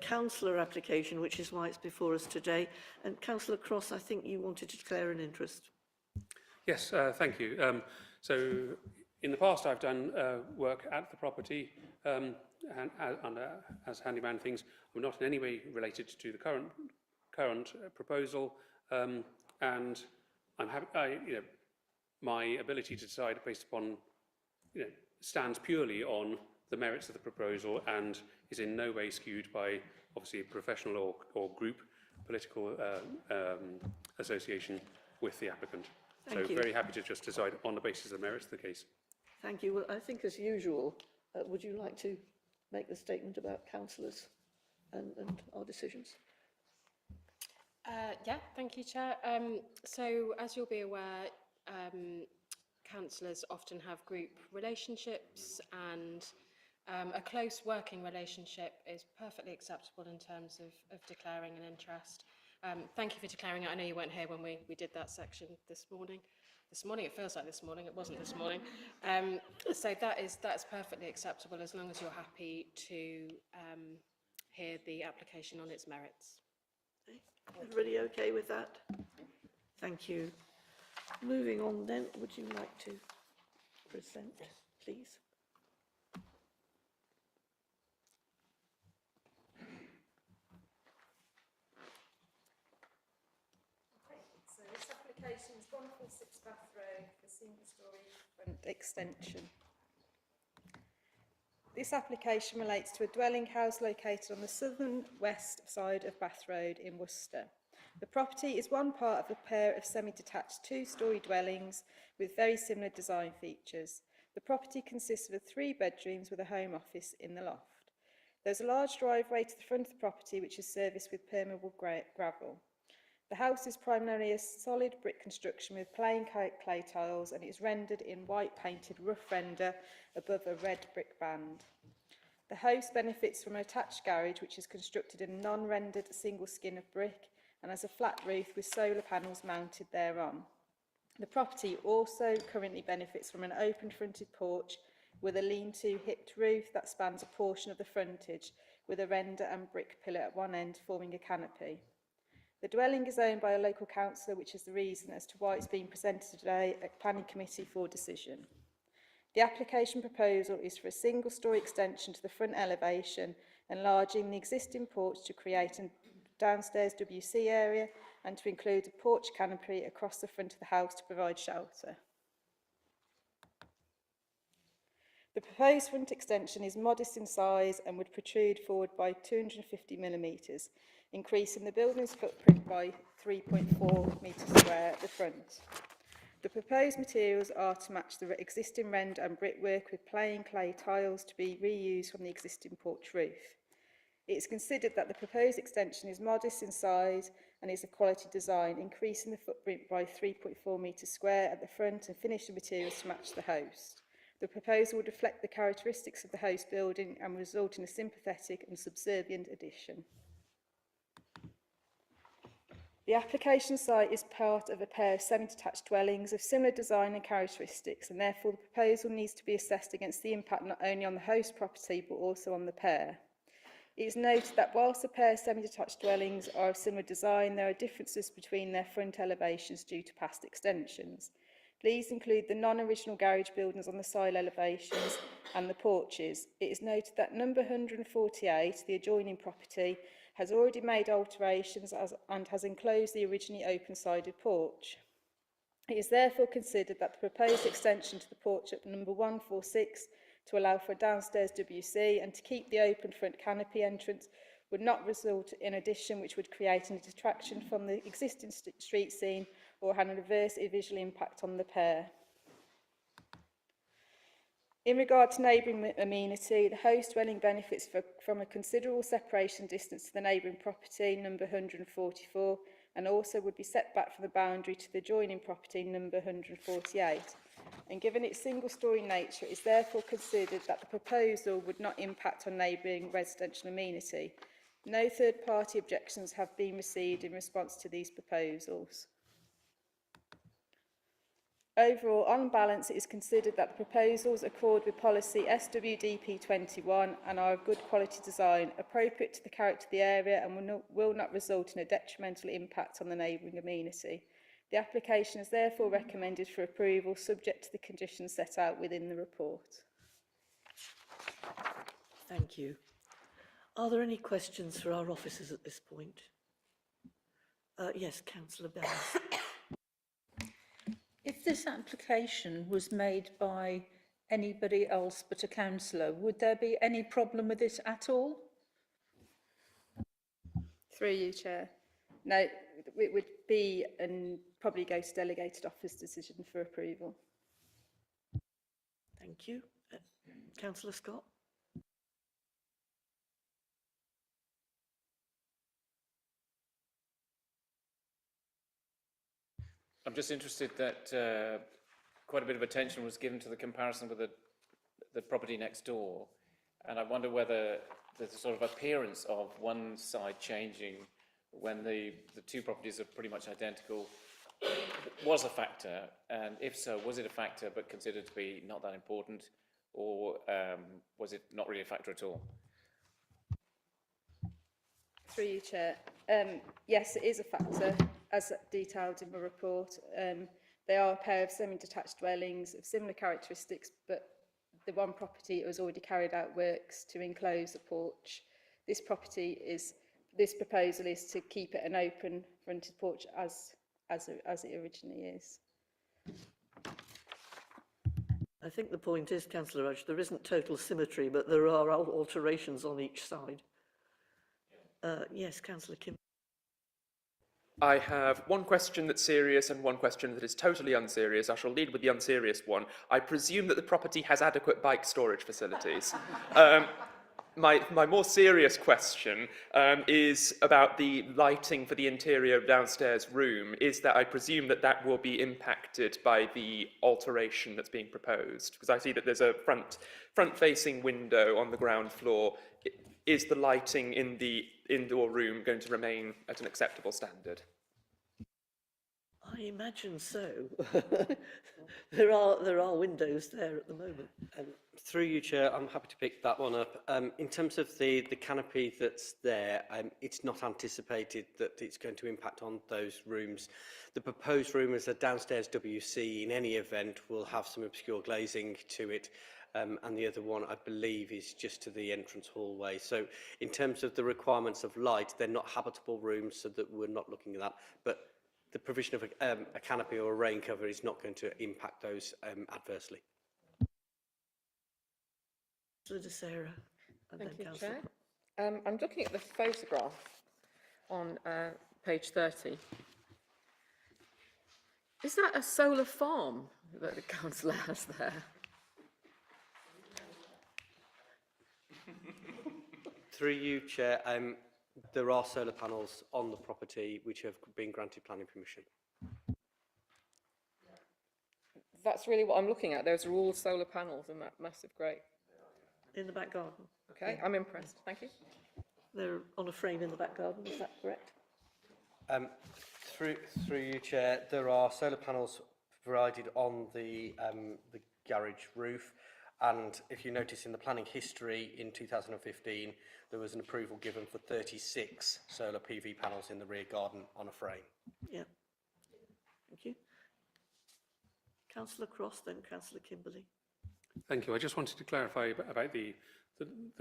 councillor application, which is why it's before us today. And Councillor Cross, I think you wanted to declare an interest. Yes, thank you. So in the past, I've done work at the property as handyman things. I'm not in any way related to the current proposal, and I'm happy. My ability to decide based upon, stands purely on the merits of the proposal and is in no way skewed by, obviously, professional or group political association with the applicant. Thank you. Very happy to just decide on the basis of the merits of the case. Thank you. Well, I think, as usual, would you like to make the statement about councillors and our decisions? Yeah, thank you, Chair. So, as you'll be aware, councillors often have group relationships, and a close working relationship is perfectly acceptable in terms of declaring an interest. Thank you for declaring it. I know you weren't here when we did that section this morning. This morning, it feels like this morning, it wasn't this morning. So that's perfectly acceptable as long as you're happy to hear the application on its merits. Everybody okay with that? Thank you. Moving on then, would you like to present, please? So this application is 146 Bath Road for single-storey front extension. This application relates to a dwelling house located on the southern west side of Bath Road in Worcester. The property is one part of a pair of semi-detached two-storey dwellings with very similar design features. The property consists of 3 bedrooms with a home office in the loft. There's a large driveway to the front of the property which is serviced with permeable gravel. The house is primarily a solid brick construction with plain clay tiles, and is rendered in white painted rough render above a red brick band. The house benefits from an attached garage which is constructed in a non-rendered single skin of brick and has a flat roof with solar panels mounted thereon. The property also currently benefits from an open fronted porch with a lean-to hipped roof that spans a portion of the frontage with a render and brick pillar at one end forming a canopy. The dwelling is owned by a local councillor, which is the reason as to why it's being presented today at Planning Committee for decision. The application proposal is for a single-storey extension to the front elevation, enlarging the existing porch to create a downstairs WC area and to include a porch canopy across the front of the house to provide shelter. The proposed front extension is modest in size and would protrude forward by 250mm, increasing the building's footprint by 3.4 metres square at the front. The proposed materials are to match the existing render and brickwork with plain clay tiles to be reused from the existing porch roof. It is considered that the proposed extension is modest in size and is of quality design, increasing the footprint by 3.4 metres square at the front and finishing materials to match the host. The proposal would reflect the characteristics of the host building and result in a sympathetic and subservient addition. The application site is part of a pair of semi-detached dwellings of similar design and characteristics, and therefore the proposal needs to be assessed against the impact not only on the host property but also on the pair. It is noted that whilst the pair of semi-detached dwellings are of similar design, there are differences between their front elevations due to past extensions. These include the non-original garage buildings on the side elevations and the porches. It is noted that number 148, the adjoining property, has already made alterations and has enclosed the originally open-sided porch. It is therefore considered that the proposed extension to the porch at number 146 to allow for a downstairs WC and to keep the open front canopy entrance would not result in addition which would create a detraction from the existing street scene or have an adverse visual impact on the pair. In regard to neighbouring amenity, the host dwelling benefits from a considerable separation distance to the neighbouring property, number 144, and also would be set back from the boundary to the adjoining property, number 148. And given its single-storey nature, it is therefore considered that the proposal would not impact on neighbouring residential amenity. No third-party objections have been received in response to these proposals. Overall, on balance, it is considered that the proposals accord with policy SWDP 21 and are of good quality design, appropriate to the character of the area, and will not result in a detrimental impact on the neighbouring amenity. The application is therefore recommended for approval, subject to the conditions set out within the report. Thank you. Are there any questions for our officers at this point? Yes, Councillor Bell. If this application was made by anybody else but a councillor, would there be any problem with it at all? Through you, Chair. No, it would be and probably go to delegated office decision for approval. Thank you. Councillor Scott? I'm just interested that quite a bit of attention was given to the comparison with the property next door, and I wonder whether the sort of appearance of one side changing when the two properties are pretty much identical was a factor, and if so, was it a factor but considered to be not that important, or was it not really a factor at all? Through you, Chair. Yes, it is a factor, as detailed in the report. They are a pair of semi-detached dwellings of similar characteristics, but the one property has already carried out works to enclose the porch. This proposal is to keep it an open fronted porch as it originally is. I think the point is, Councillor Rudge, there isn't total symmetry, but there are alterations on each side. Yes, Councillor Kim. I have one question that's serious and one question that is totally unserious. I shall lead with the unserious one. I presume that the property has adequate bike storage facilities. My more serious question is about the lighting for the interior downstairs room. Is that I presume that that will be impacted by the alteration that's being proposed? Because I see that there's a front-facing window on the ground floor. Is the lighting in the indoor room going to remain at an acceptable standard? I imagine so. There are windows there at the moment. Through you, Chair, I'm happy to pick that one up. In terms of the canopy that's there, it's not anticipated that it's going to impact on those rooms. The proposed room as a downstairs WC in any event will have some obscure glazing to it. And the other one, I believe, is just to the entrance hallway. So in terms of the requirements of light, they're not habitable rooms, so that we're not looking at that. But the provision of a canopy or a rain cover is not going to impact those adversely. Councillor Sarah, and Thank then you, Councillor. Chair. I'm looking at the photograph on page 30. Is that a solar farm that the councillor has there? Through you, Chair, there are solar panels on the property which have been granted planning permission. That's really what I'm looking at. Those are all solar panels in that massive grate. In the back garden. Okay, I'm impressed. Thank you. They're on a frame in the back garden, is that correct? Through you, Chair, there are solar panels provided on the garage roof. And if you notice in the planning history in 2015, there was an approval given for 36 solar PV panels in the rear garden on a frame. Yeah. Thank you. Councillor Cross, then Councillor Kimberley. Thank you. I just wanted to clarify about the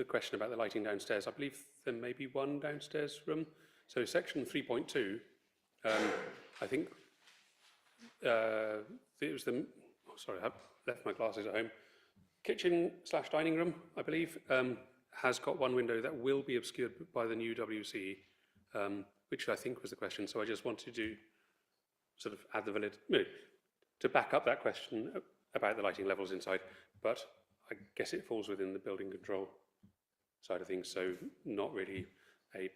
question about the lighting downstairs. I believe there may be one downstairs room. So section 3.2, I think it was the, oh, sorry, I've left my glasses at home. Kitchen/dining room, I believe, has got one window that will be obscured by the new WC, which I think was the question. So I just wanted to sort of add the validity, to back up that question about the lighting levels inside, but I guess it falls within the building control side of things, so not really a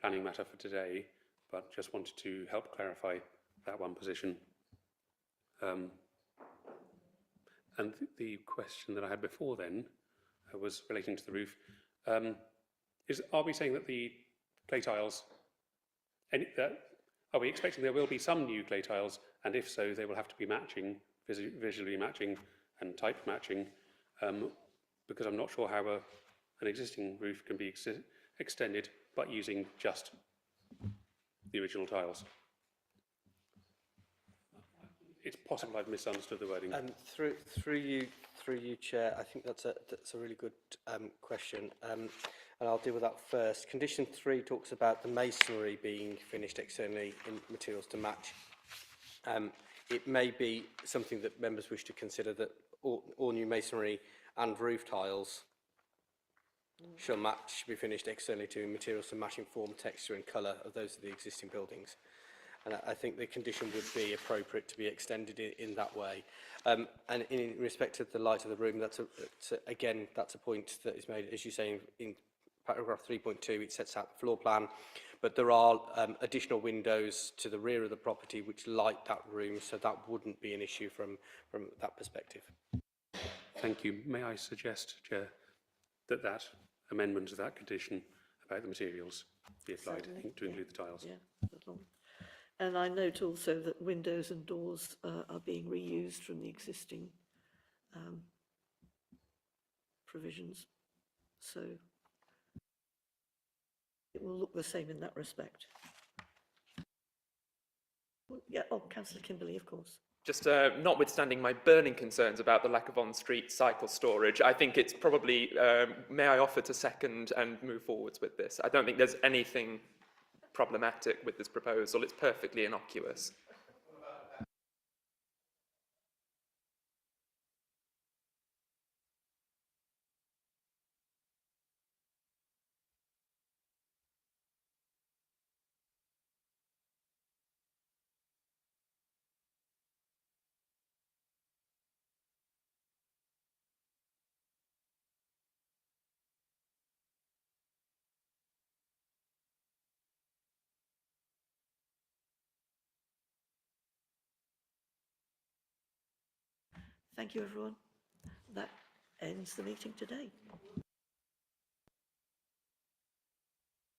planning matter for today, but just wanted to help clarify that one position. And the question that I had before then was relating to the roof. Are we saying that the clay tiles, Are we expecting there will be some new clay tiles, and if so, they will have to be matching, visually matching and type matching, because I'm not sure how an existing roof can be extended but using just the original tiles. It's possible I've misunderstood the wording. Through you, Chair, I think that's a really good question, and I'll deal with that first. Condition 3 talks about the masonry being finished externally in materials to match. It may be something that members wish to consider, that all new masonry and roof tiles shall be finished externally to materials to match in form, texture and colour of those of the existing buildings. And I think the condition would be appropriate to be extended in that way. And in respect of the light of the room, that's a point that is made, as you say, in paragraph 3.2, it sets out the floor plan, but there are additional windows to the rear of the property which light that room, so that wouldn't be an issue from that perspective. Thank you. May I suggest, Chair, that amendment to that condition about the materials be applied to include the tiles? Yeah, as long. And I note also that windows and doors are being reused from the existing provisions. So it will look the same in that respect. Yeah, oh, Councillor Kimberley, of course. Just notwithstanding my burning concerns about the lack of on-street cycle storage, I think it's probably, may I offer to second and move forwards with this? I don't think there's anything problematic with this proposal. It's perfectly innocuous. Thank you, everyone. That ends the meeting today.